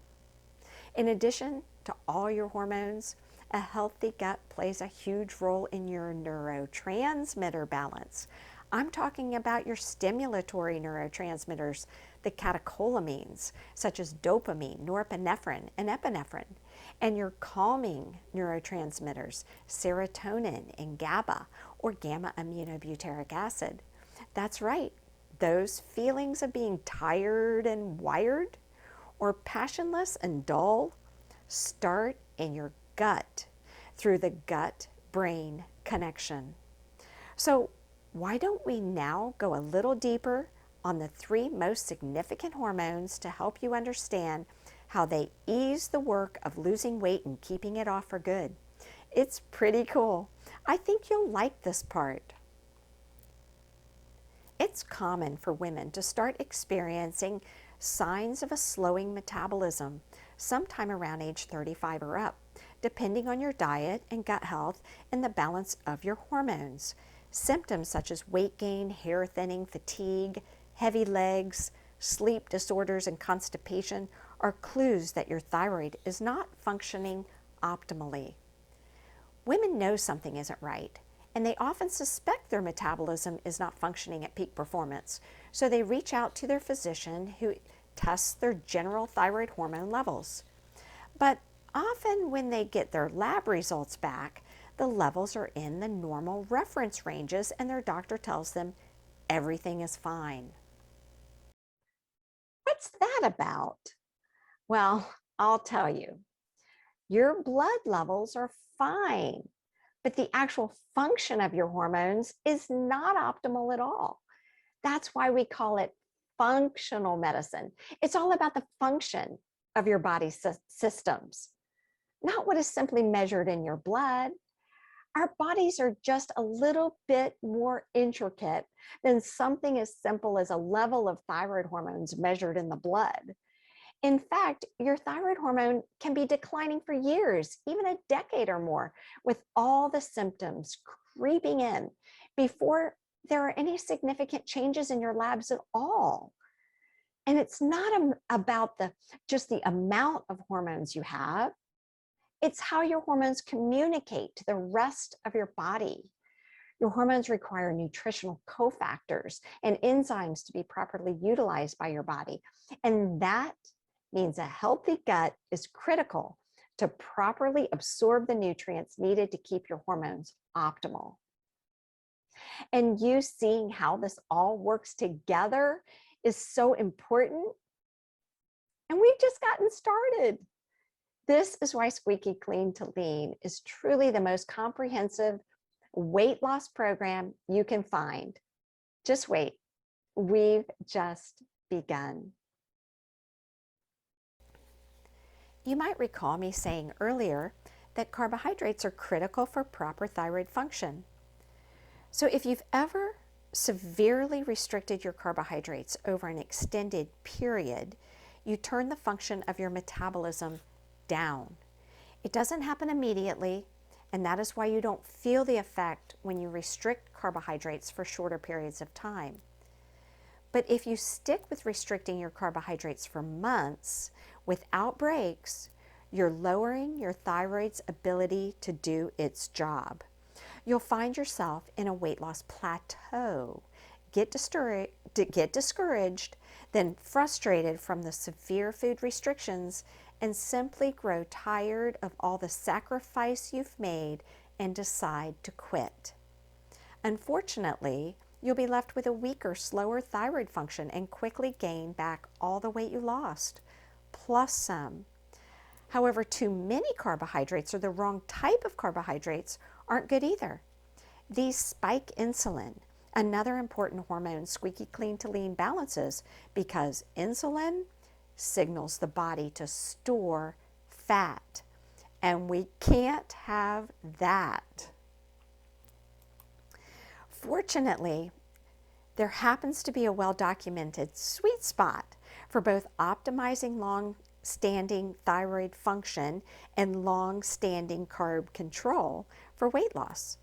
In addition to all your hormones, a healthy gut plays a huge role in your neurotransmitter balance. I'm talking about your stimulatory neurotransmitters, the catecholamines, such as dopamine, norepinephrine, and epinephrine, and your calming neurotransmitters, serotonin and GABA, or gamma-aminobutyric acid. That's right, those feelings of being tired and wired, or passionless and dull, start in your gut through the gut-brain connection. So why don't we now go a little deeper on the 3 most significant hormones to help you understand how they ease the work of losing weight and keeping it off for good. It's pretty cool. I think you'll like this part. It's common for women to start experiencing signs of a slowing metabolism sometime around age 35 or up, depending on your diet and gut health and the balance of your hormones. Symptoms such as weight gain, hair thinning, fatigue, heavy legs, sleep disorders, and constipation are clues that your thyroid is not functioning optimally. Women know something isn't right, and they often suspect their metabolism is not functioning at peak performance, so they reach out to their physician who tests their general thyroid hormone levels. But often when they get their lab results back, the levels are in the normal reference ranges and their doctor tells them everything is fine. What's that about? Well, I'll tell you. Your blood levels are fine, but the actual function of your hormones is not optimal at all. That's why we call it functional medicine. It's all about the function of your body's systems, not what is simply measured in your blood. Our bodies are just a little bit more intricate than something as simple as a level of thyroid hormones measured in the blood. In fact, your thyroid hormone can be declining for years, even a decade or more, with all the symptoms creeping in before there are any significant changes in your labs at all. And it's not about just the amount of hormones you have. It's how your hormones communicate to the rest of your body. Your hormones require nutritional cofactors and enzymes to be properly utilized by your body. And that means a healthy gut is critical to properly absorb the nutrients needed to keep your hormones optimal. And you seeing how this all works together is so important. And we've just gotten started. This is why Squeaky Clean to Lean is truly the most comprehensive weight loss program you can find. Just wait, we've just begun. You might recall me saying earlier that carbohydrates are critical for proper thyroid function. So if you've ever severely restricted your carbohydrates over an extended period, you turn the function of your metabolism down. It doesn't happen immediately, and that is why you don't feel the effect when you restrict carbohydrates for shorter periods of time. But if you stick with restricting your carbohydrates for months without breaks, you're lowering your thyroid's ability to do its job. You'll find yourself in a weight loss plateau, get discouraged, then frustrated from the severe food restrictions, and simply grow tired of all the sacrifice you've made and decide to quit. Unfortunately, you'll be left with a weaker, slower thyroid function and quickly gain back all the weight you lost, plus some. However, too many carbohydrates or the wrong type of carbohydrates aren't good either. These spike insulin, another important hormone Squeaky Clean to Lean balances, because insulin signals the body to store fat, and we can't have that. Fortunately, there happens to be a well-documented sweet spot for both optimizing long-standing thyroid function and long-standing carb control for weight loss.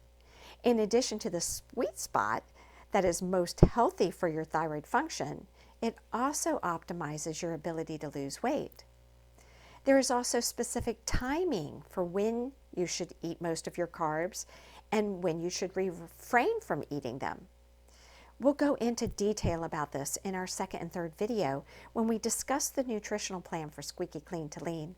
In addition to the sweet spot that is most healthy for your thyroid function, it also optimizes your ability to lose weight. There is also specific timing for when you should eat most of your carbs and when you should refrain from eating them. We'll go into detail about this in our second and third video when we discuss the nutritional plan for Squeaky Clean to Lean.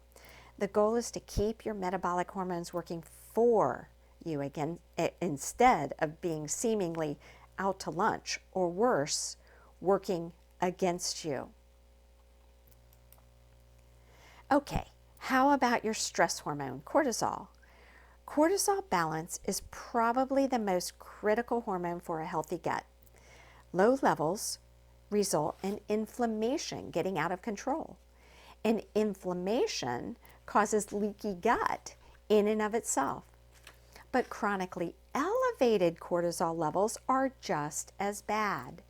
The goal is to keep your metabolic hormones working for you again, instead of being seemingly out to lunch, or worse, working against you. Okay, how about your stress hormone, cortisol? Cortisol balance is probably the most critical hormone for a healthy gut. Low levels result in inflammation getting out of control. And inflammation causes leaky gut in and of itself. But chronically elevated cortisol levels are just as bad.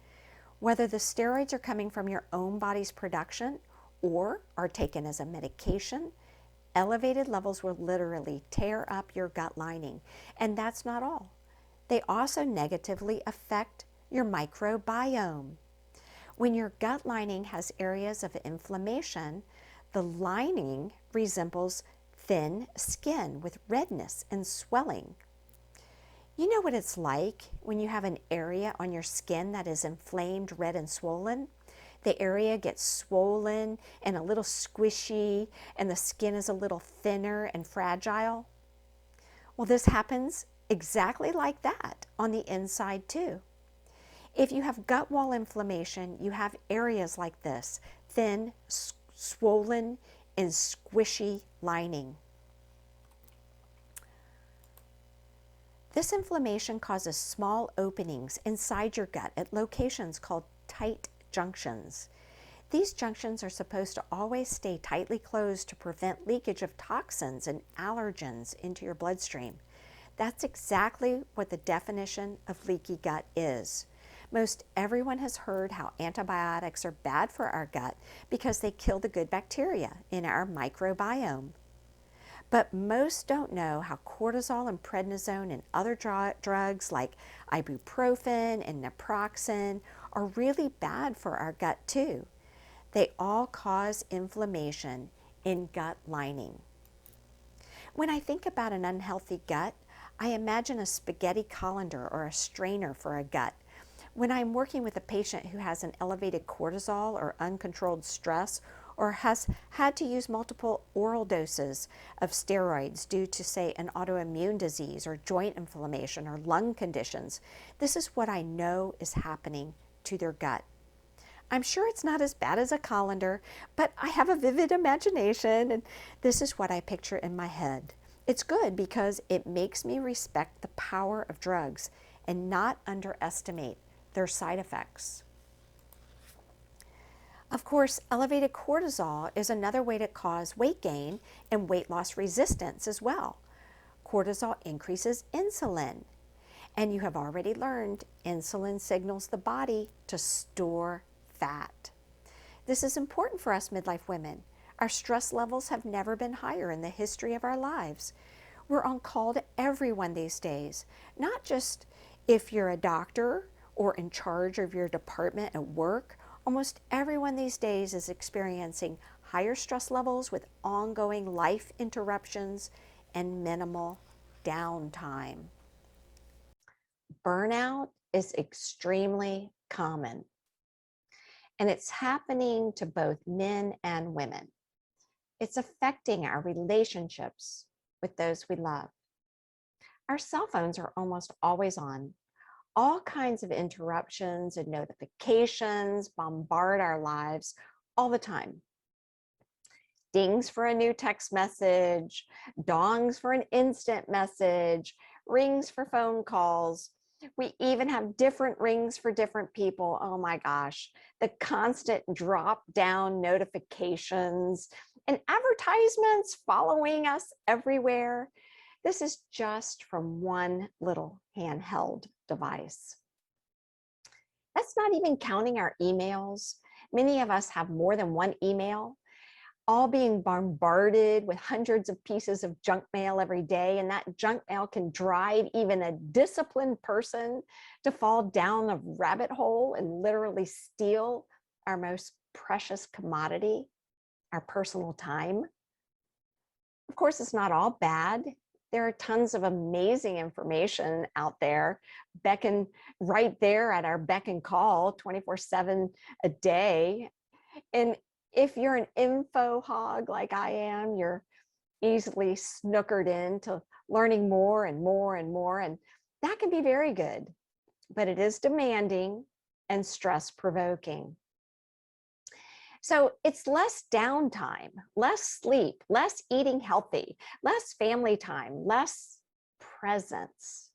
Whether the steroids are coming from your own body's production or are taken as a medication, elevated levels will literally tear up your gut lining. And that's not all. They also negatively affect your microbiome. When your gut lining has areas of inflammation, the lining resembles thin skin with redness and swelling. You know what it's like when you have an area on your skin that is inflamed, red, and swollen? The area gets swollen and a little squishy, and the skin is a little thinner and fragile. Well, this happens exactly like that on the inside too. If you have gut wall inflammation, you have areas like this, thin, swollen, and squishy lining. This inflammation causes small openings inside your gut at locations called tight junctions. These junctions are supposed to always stay tightly closed to prevent leakage of toxins and allergens into your bloodstream. That's exactly what the definition of leaky gut is. Most everyone has heard how antibiotics are bad for our gut because they kill the good bacteria in our microbiome. But most don't know how cortisol and prednisone and other drugs like ibuprofen and naproxen are really bad for our gut too. They all cause inflammation in gut lining. When I think about an unhealthy gut, I imagine a spaghetti colander or a strainer for a gut. When I'm working with a patient who has an elevated cortisol or uncontrolled stress, or has had to use multiple oral doses of steroids due to, say, an autoimmune disease or joint inflammation or lung conditions, this is what I know is happening to their gut. I'm sure it's not as bad as a colander, but I have a vivid imagination, and this is what I picture in my head. It's good because it makes me respect the power of drugs and not underestimate their side effects. Of course, elevated cortisol is another way to cause weight gain and weight loss resistance as well. Cortisol increases insulin, and you have already learned insulin signals the body to store fat. This is important for us midlife women. Our stress levels have never been higher in the history of our lives. We're on call to everyone these days, not just if you're a doctor or in charge of your department at work. Almost everyone these days is experiencing higher stress levels with ongoing life interruptions and minimal downtime. Burnout is extremely common, and it's happening to both men and women. It's affecting our relationships with those we love. Our cell phones are almost always on. All kinds of interruptions and notifications bombard our lives all the time. Dings for a new text message, dongs for an instant message, rings for phone calls. We even have different rings for different people. Oh my gosh, the constant drop down notifications and advertisements following us everywhere. This is just from one little handheld device. That's not even counting our emails. Many of us have more than one email, all being bombarded with hundreds of pieces of junk mail every day. And that junk mail can drive even a disciplined person to fall down a rabbit hole and literally steal our most precious commodity, our personal time. Of course, it's not all bad. There are tons of amazing information out there, right there at our beck and call 24/7 a day. And if you're an info hog like I am, you're easily snookered into learning more and more and more. And that can be very good, but it is demanding and stress provoking. So it's less downtime, less sleep, less eating healthy, less family time, less presence.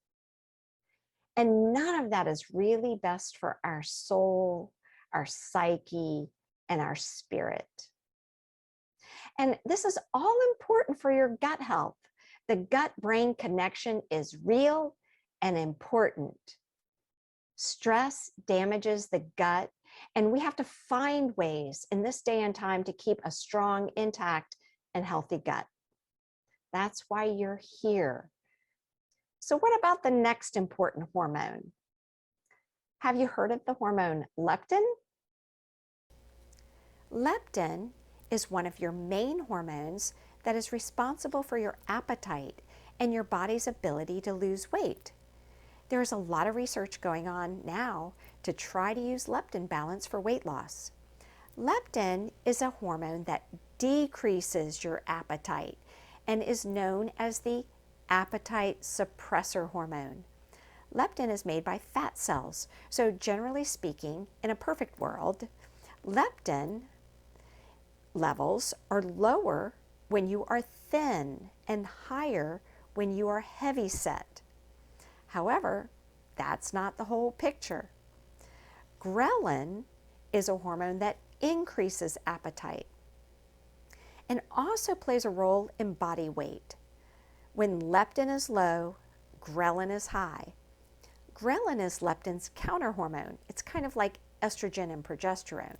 And none of that is really best for our soul, our psyche, and our spirit. And this is all important for your gut health. The gut-brain connection is real and important. Stress damages the gut, and we have to find ways in this day and time to keep a strong, intact, and healthy gut. That's why you're here. So what about the next important hormone? Have you heard of the hormone leptin? Leptin is one of your main hormones that is responsible for your appetite and your body's ability to lose weight. There's a lot of research going on now to try to use leptin balance for weight loss. Leptin is a hormone that decreases your appetite and is known as the appetite suppressor hormone. Leptin is made by fat cells. So generally speaking, in a perfect world, leptin levels are lower when you are thin and higher when you are heavy set. However, that's not the whole picture. Ghrelin is a hormone that increases appetite and also plays a role in body weight. When leptin is low, ghrelin is high. Ghrelin is leptin's counter hormone. It's kind of like estrogen and progesterone.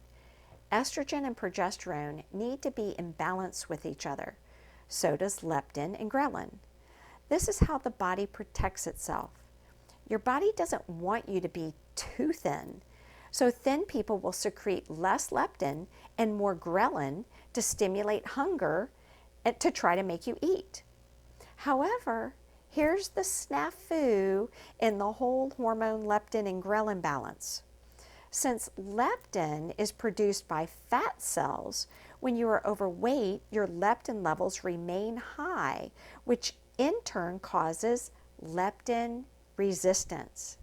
Estrogen and progesterone need to be in balance with each other. So does leptin and ghrelin. This is how the body protects itself. Your body doesn't want you to be too thin. So thin people will secrete less leptin and more ghrelin to stimulate hunger and to try to make you eat. However, Here's the snafu in the whole hormone leptin and ghrelin balance. Since leptin is produced by fat cells, when you are overweight, your leptin levels remain high, which in turn causes leptin resistance.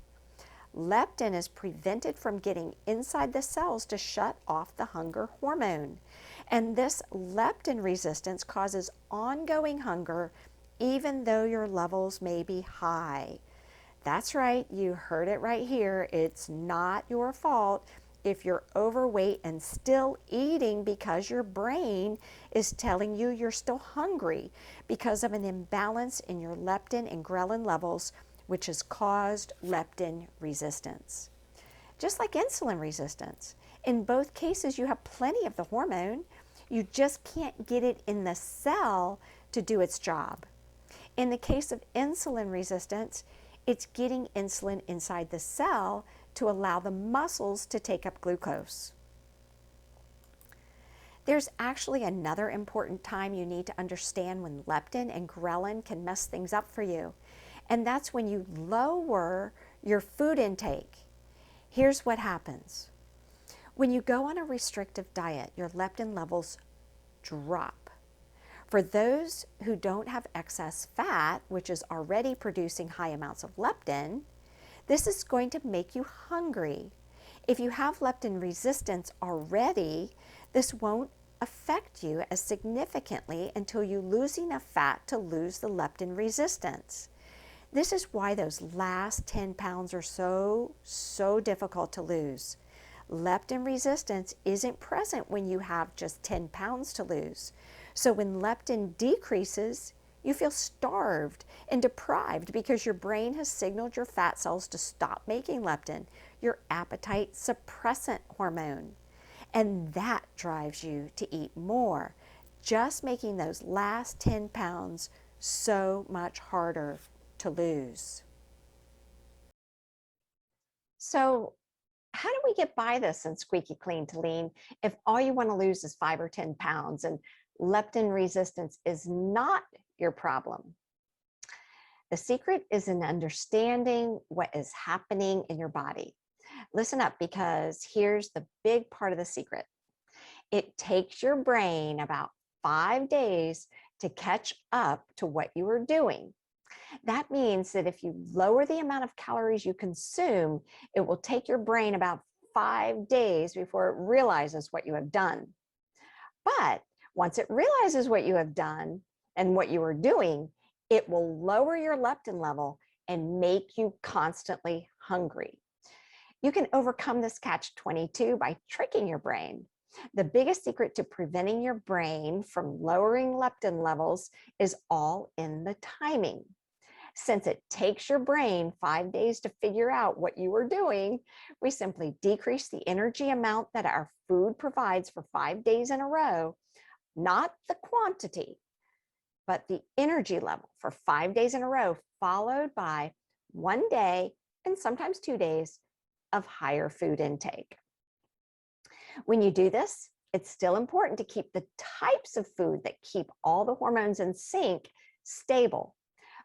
Leptin is prevented from getting inside the cells to shut off the hunger hormone. And this leptin resistance causes ongoing hunger even though your levels may be high. That's right, you heard it right here. It's not your fault if you're overweight and still eating because your brain is telling you you're still hungry because of an imbalance in your leptin and ghrelin levels, which has caused leptin resistance. Just like insulin resistance, in both cases you have plenty of the hormone, you just can't get it in the cell to do its job. In the case of insulin resistance, it's getting insulin inside the cell to allow the muscles to take up glucose. There's actually another important time you need to understand when leptin and ghrelin can mess things up for you, and that's when you lower your food intake. Here's what happens. When you go on a restrictive diet, your leptin levels drop. For those who don't have excess fat, which is already producing high amounts of leptin, this is going to make you hungry. If you have leptin resistance already, this won't affect you as significantly until you lose enough fat to lose the leptin resistance. This is why those last 10 pounds are so difficult to lose. Leptin resistance isn't present when you have just 10 pounds to lose. So when leptin decreases, you feel starved and deprived because your brain has signaled your fat cells to stop making leptin, your appetite suppressant hormone. And that drives you to eat more, just making those last 10 pounds so much harder to lose. So how do we get by this in Squeaky Clean to Lean if all you want to lose is 5 or 10 pounds and leptin resistance is not your problem? The secret is in understanding what is happening in your body. Listen up, because here's the big part of the secret. It takes your brain about 5 days to catch up to what you are doing. That means that if you lower the amount of calories you consume, it will take your brain about 5 days before it realizes what you have done. But once it realizes what you have done and what you are doing, it will lower your leptin level and make you constantly hungry. You can overcome this catch-22 by tricking your brain. The biggest secret to preventing your brain from lowering leptin levels is all in the timing. Since it takes your brain 5 days to figure out what you are doing, we simply decrease the energy amount that our food provides for 5 days in a row, not the quantity, but the energy level for 5 days in a row, followed by 1 day and sometimes 2 days of higher food intake. When you do this, it's still important to keep the types of food that keep all the hormones in sync stable,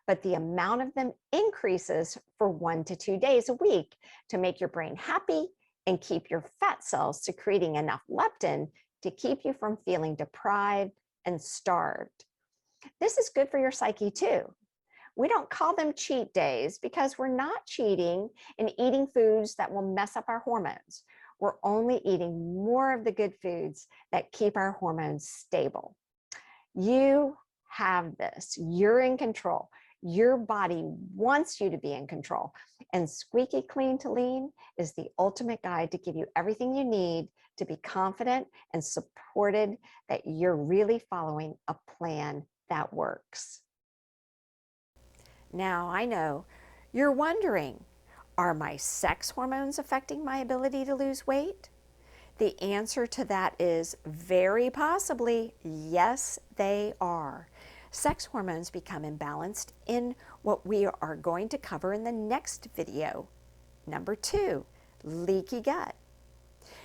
but the amount of them increases for 1 to 2 days a week to make your brain happy and keep your fat cells secreting enough leptin to keep you from feeling deprived and starved. This is good for your psyche too. We don't call them cheat days because we're not cheating and eating foods that will mess up our hormones. We're only eating more of the good foods that keep our hormones stable. You have this. You're in control. Your body wants you to be in control. And Squeaky Clean to Lean is the ultimate guide to give you everything you need to be confident and supported that you're really following a plan that works. Now, I know you're wondering, are my sex hormones affecting my ability to lose weight? The answer to that is very possibly yes, they are. Sex hormones become imbalanced in what we are going to cover in the next video. Number 2, leaky gut.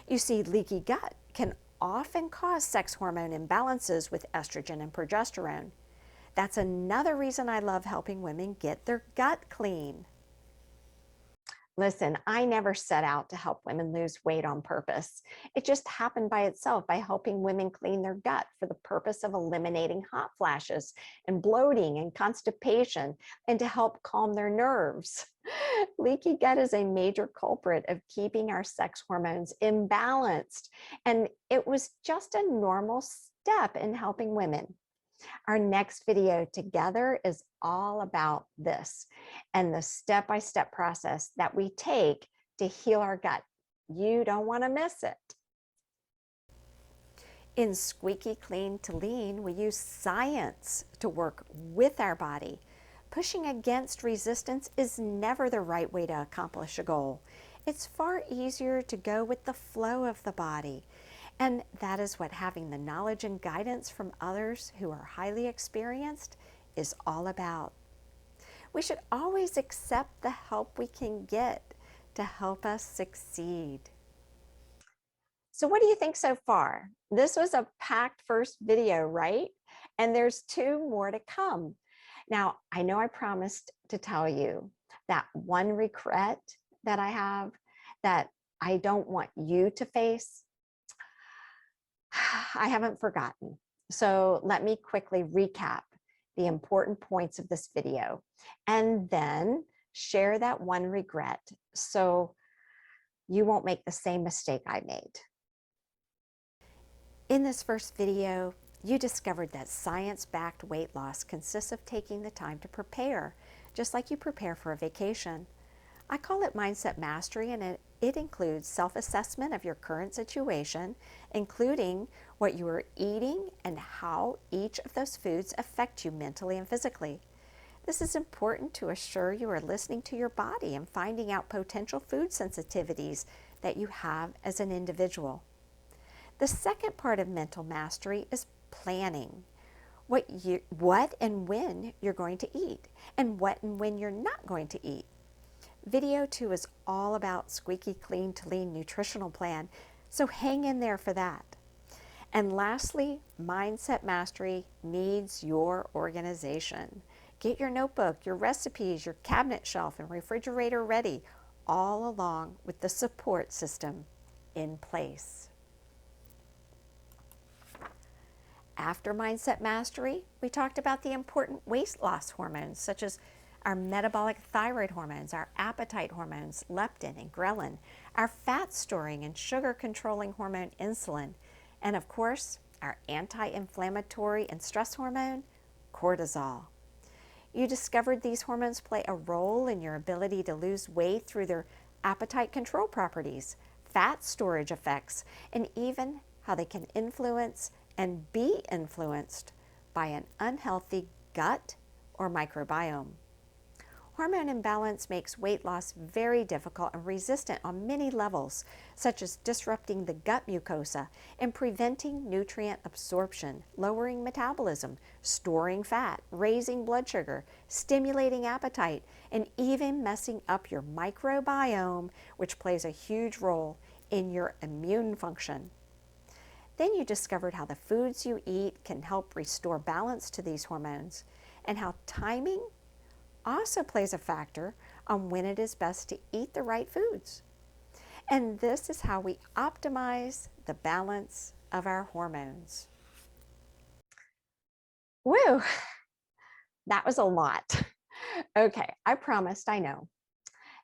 You see, leaky gut can often cause sex hormone imbalances with estrogen and progesterone. That's another reason I love helping women get their gut clean. Listen, I never set out to help women lose weight on purpose. It just happened by itself by helping women clean their gut for the purpose of eliminating hot flashes and bloating and constipation and to help calm their nerves. Leaky gut is a major culprit of keeping our sex hormones imbalanced, and it was just a normal step in helping women. Our next video together is all about this and the step-by-step process that we take to heal our gut. You don't want to miss it. In Squeaky Clean to Lean, we use science to work with our body. Pushing against resistance is never the right way to accomplish a goal. It's far easier to go with the flow of the body. And that is what having the knowledge and guidance from others who are highly experienced is all about. We should always accept the help we can get to help us succeed. So what do you think so far? This was a packed first video, right? And there's 2 more to come. Now, I know I promised to tell you that one regret that I have that I don't want you to face. I haven't forgotten. So let me quickly recap the important points of this video and then share that one regret so you won't make the same mistake I made. In this first video, you discovered that science-backed weight loss consists of taking the time to prepare, just like you prepare for a vacation. I call it mindset mastery, and it includes self-assessment of your current situation, including what you are eating and how each of those foods affect you mentally and physically. This is important to assure you are listening to your body and finding out potential food sensitivities that you have as an individual. The second part of mental mastery is planning. What and when you're going to eat, and what and when you're not going to eat. Video 2 is all about Squeaky Clean to Lean nutritional plan, so hang in there for that. And lastly, mindset mastery needs your organization. Get your notebook, your recipes, your cabinet shelf, and refrigerator ready, all along with the support system in place. After mindset mastery, we talked about the important weight loss hormones, such as our metabolic thyroid hormones, our appetite hormones, leptin and ghrelin, our fat storing and sugar controlling hormone insulin, and of course, our anti-inflammatory and stress hormone, cortisol. You discovered these hormones play a role in your ability to lose weight through their appetite control properties, fat storage effects, and even how they can influence and be influenced by an unhealthy gut or microbiome. Hormone imbalance makes weight loss very difficult and resistant on many levels, such as disrupting the gut mucosa and preventing nutrient absorption, lowering metabolism, storing fat, raising blood sugar, stimulating appetite, and even messing up your microbiome, which plays a huge role in your immune function. Then you discovered how the foods you eat can help restore balance to these hormones, and how timing also plays a factor on when it is best to eat the right foods. And this is how we optimize the balance of our hormones. Woo! That was a lot. Okay, I promised, I know.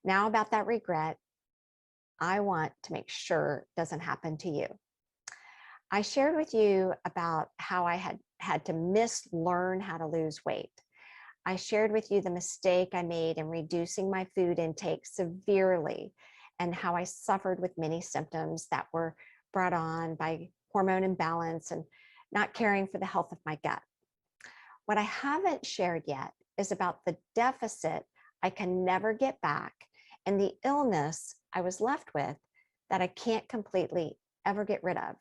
Now about that regret, I want to make sure it doesn't happen to you. I shared with you about how I had to mislearn how to lose weight. I shared with you the mistake I made in reducing my food intake severely and how I suffered with many symptoms that were brought on by hormone imbalance and not caring for the health of my gut. What I haven't shared yet is about the deficit I can never get back and the illness I was left with that I can't completely ever get rid of.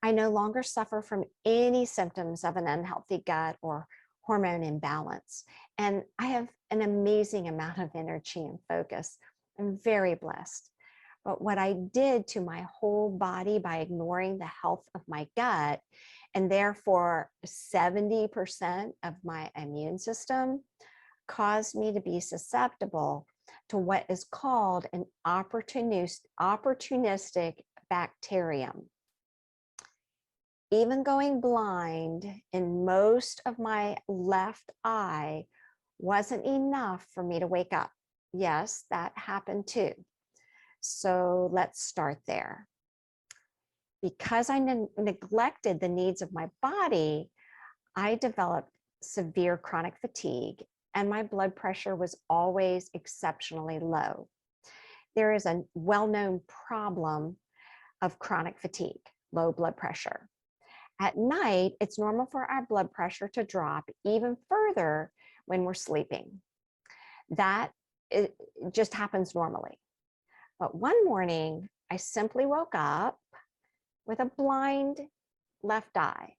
I no longer suffer from any symptoms of an unhealthy gut or hormone imbalance, and I have an amazing amount of energy and focus. I'm very blessed. But what I did to my whole body by ignoring the health of my gut And therefore, 70% of my immune system caused me to be susceptible to what is called an opportunistic bacterium. Even going blind in most of my left eye wasn't enough for me to wake up. Yes, that happened too. So let's start there. Because I neglected the needs of my body, I developed severe chronic fatigue, and my blood pressure was always exceptionally low. There is a well-known problem of chronic fatigue, low blood pressure. At night, it's normal for our blood pressure to drop even further when we're sleeping. That it just happens normally. But one morning, I simply woke up with a blind left eye.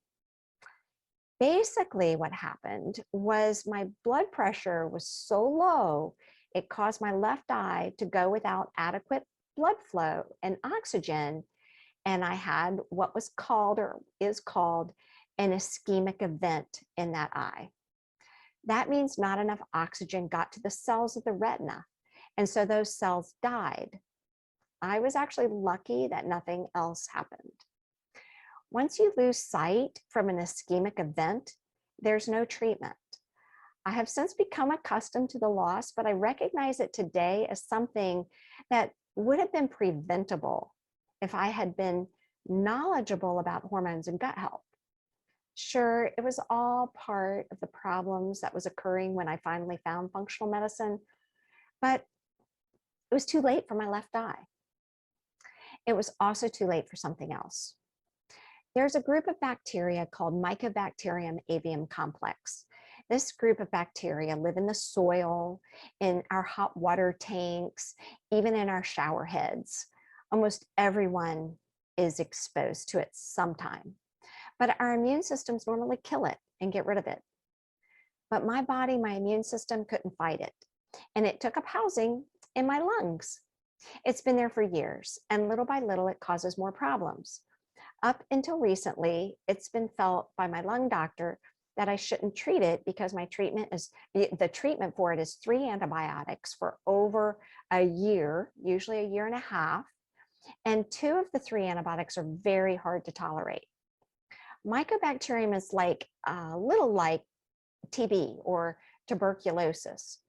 Basically, what happened was my blood pressure was so low, it caused my left eye to go without adequate blood flow and oxygen. And I had what was called or is called an ischemic event in that eye. That means not enough oxygen got to the cells of the retina. And so those cells died. I was actually lucky that nothing else happened. Once you lose sight from an ischemic event, there's no treatment. I have since become accustomed to the loss, but I recognize it today as something that would have been preventable if I had been knowledgeable about hormones and gut health. Sure, it was all part of the problems that was occurring when I finally found functional medicine, but it was too late for my left eye. It was also too late for something else. There's a group of bacteria called Mycobacterium avium complex. This group of bacteria live in the soil, in our hot water tanks, even in our shower heads. Almost everyone is exposed to it sometime. But our immune systems normally kill it and get rid of it. But my body, my immune system couldn't fight it. And it took up housing in my lungs. It's been there for years, and little by little, it causes more problems. Up until recently, it's been felt by my lung doctor that I shouldn't treat it because the treatment for it is 3 antibiotics for over a year, usually a year and a half. And 2 of the 3 antibiotics are very hard to tolerate. Mycobacterium is like a little like TB or tuberculosis,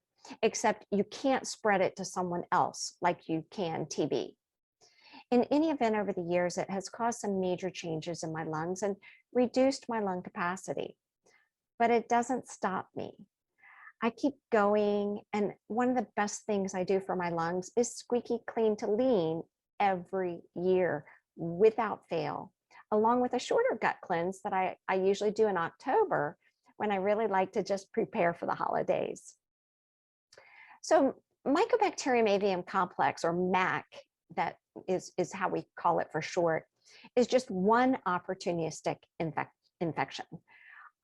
except you can't spread it to someone else like you can TB. In any event, over the years, it has caused some major changes in my lungs and reduced my lung capacity. But it doesn't stop me. I keep going, and one of the best things I do for my lungs is Squeaky Clean to Lean every year without fail, along with a shorter gut cleanse that I usually do in October when I really like to just prepare for the holidays. So Mycobacterium avium complex, or MAC, that is how we call it for short, is just one opportunistic infection.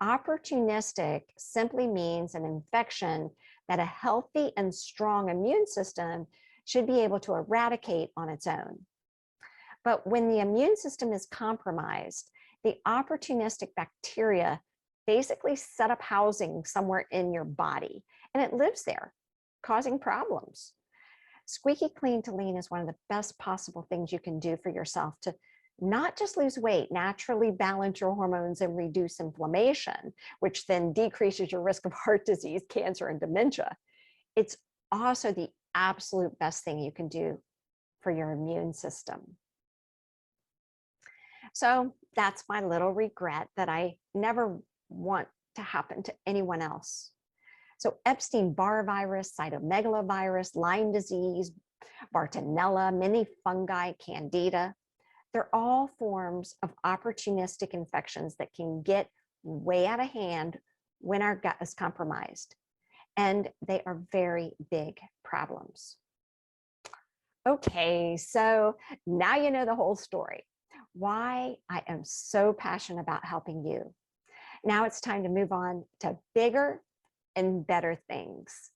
Opportunistic simply means an infection that a healthy and strong immune system should be able to eradicate on its own. But when the immune system is compromised, the opportunistic bacteria basically set up housing somewhere in your body, and it lives there, causing problems. Squeaky Clean to Lean is one of the best possible things you can do for yourself to not just lose weight, naturally balance your hormones and reduce inflammation, which then decreases your risk of heart disease, cancer, and dementia. It's also the absolute best thing you can do for your immune system. So that's my little regret that I never want to happen to anyone else. So Epstein-Barr virus, cytomegalovirus, Lyme disease, Bartonella, many fungi, Candida, they're all forms of opportunistic infections that can get way out of hand when our gut is compromised. And they are very big problems. Okay, so now you know the whole story. Why I am so passionate about helping you. Now it's time to move on to bigger and better things.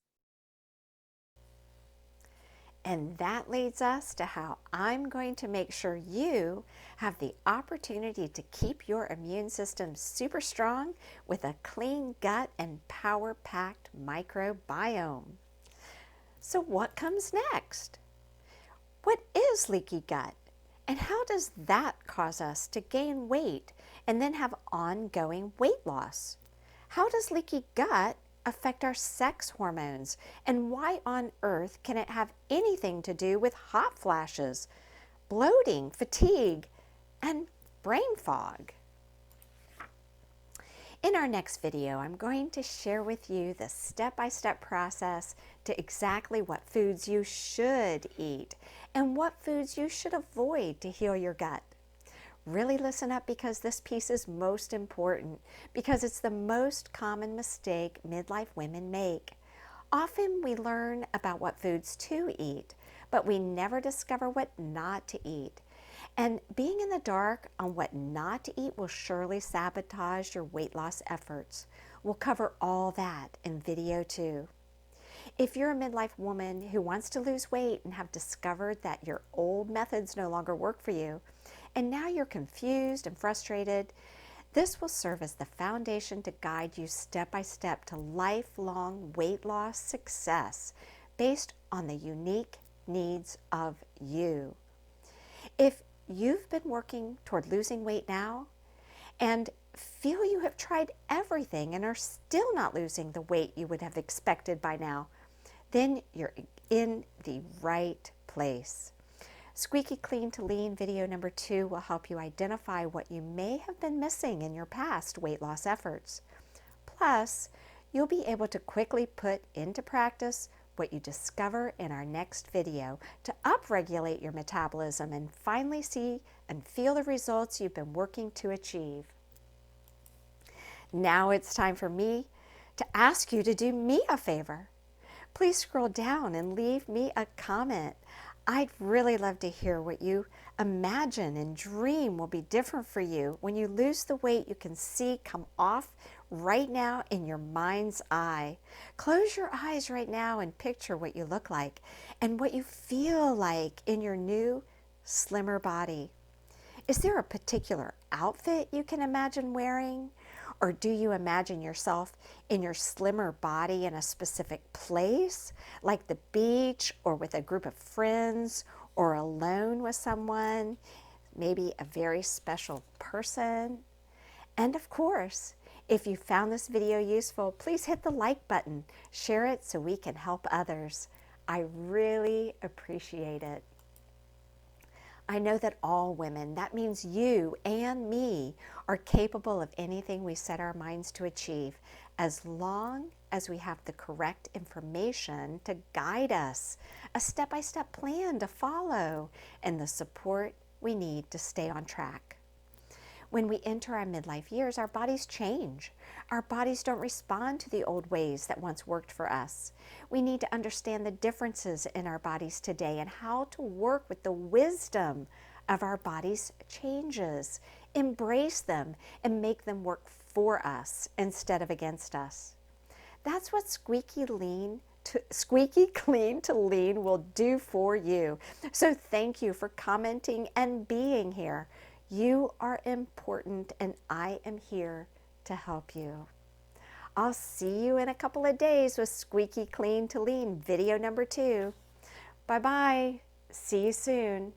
And that leads us to how I'm going to make sure you have the opportunity to keep your immune system super strong with a clean gut and power-packed microbiome. So what comes next? What is leaky gut? And how does that cause us to gain weight and then have ongoing weight loss? How does leaky gut affect our sex hormones? And why on earth can it have anything to do with hot flashes, bloating, fatigue, and brain fog? In our next video, I'm going to share with you the step-by-step process to exactly what foods you should eat and what foods you should avoid to heal your gut. Really listen up, because this piece is most important, because it's the most common mistake midlife women make. Often we learn about what foods to eat, but we never discover what not to eat. And being in the dark on what not to eat will surely sabotage your weight loss efforts. We'll cover all that in video 2. If you're a midlife woman who wants to lose weight and have discovered that your old methods no longer work for you, and now you're confused and frustrated, this will serve as the foundation to guide you step by step to lifelong weight loss success based on the unique needs of you. If you've been working toward losing weight now and feel you have tried everything and are still not losing the weight you would have expected by now, then you're in the right place. Squeaky Clean to Lean video number 2 will help you identify what you may have been missing in your past weight loss efforts. Plus, you'll be able to quickly put into practice what you discover in our next video to upregulate your metabolism and finally see and feel the results you've been working to achieve. Now it's time for me to ask you to do me a favor. Please scroll down and leave me a comment. I'd really love to hear what you imagine and dream will be different for you when you lose the weight you can see come off right now in your mind's eye. Close your eyes right now and picture what you look like and what you feel like in your new, slimmer body. Is there a particular outfit you can imagine wearing? Or do you imagine yourself in your slimmer body in a specific place, like the beach or with a group of friends or alone with someone, maybe a very special person? And of course, if you found this video useful, please hit the like button, share it so we can help others. I really appreciate it. I know that all women, that means you and me, are capable of anything we set our minds to achieve, as long as we have the correct information to guide us, a step-by-step plan to follow, and the support we need to stay on track. When we enter our midlife years, our bodies change. Our bodies don't respond to the old ways that once worked for us. We need to understand the differences in our bodies today and how to work with the wisdom of our bodies' changes, embrace them, and make them work for us instead of against us. That's what Squeaky Clean to Lean will do for you. So thank you for commenting and being here. You are important, and I am here to help you. I'll see you in a couple of days with Squeaky Clean to Lean video number 2. Bye-bye. See you soon.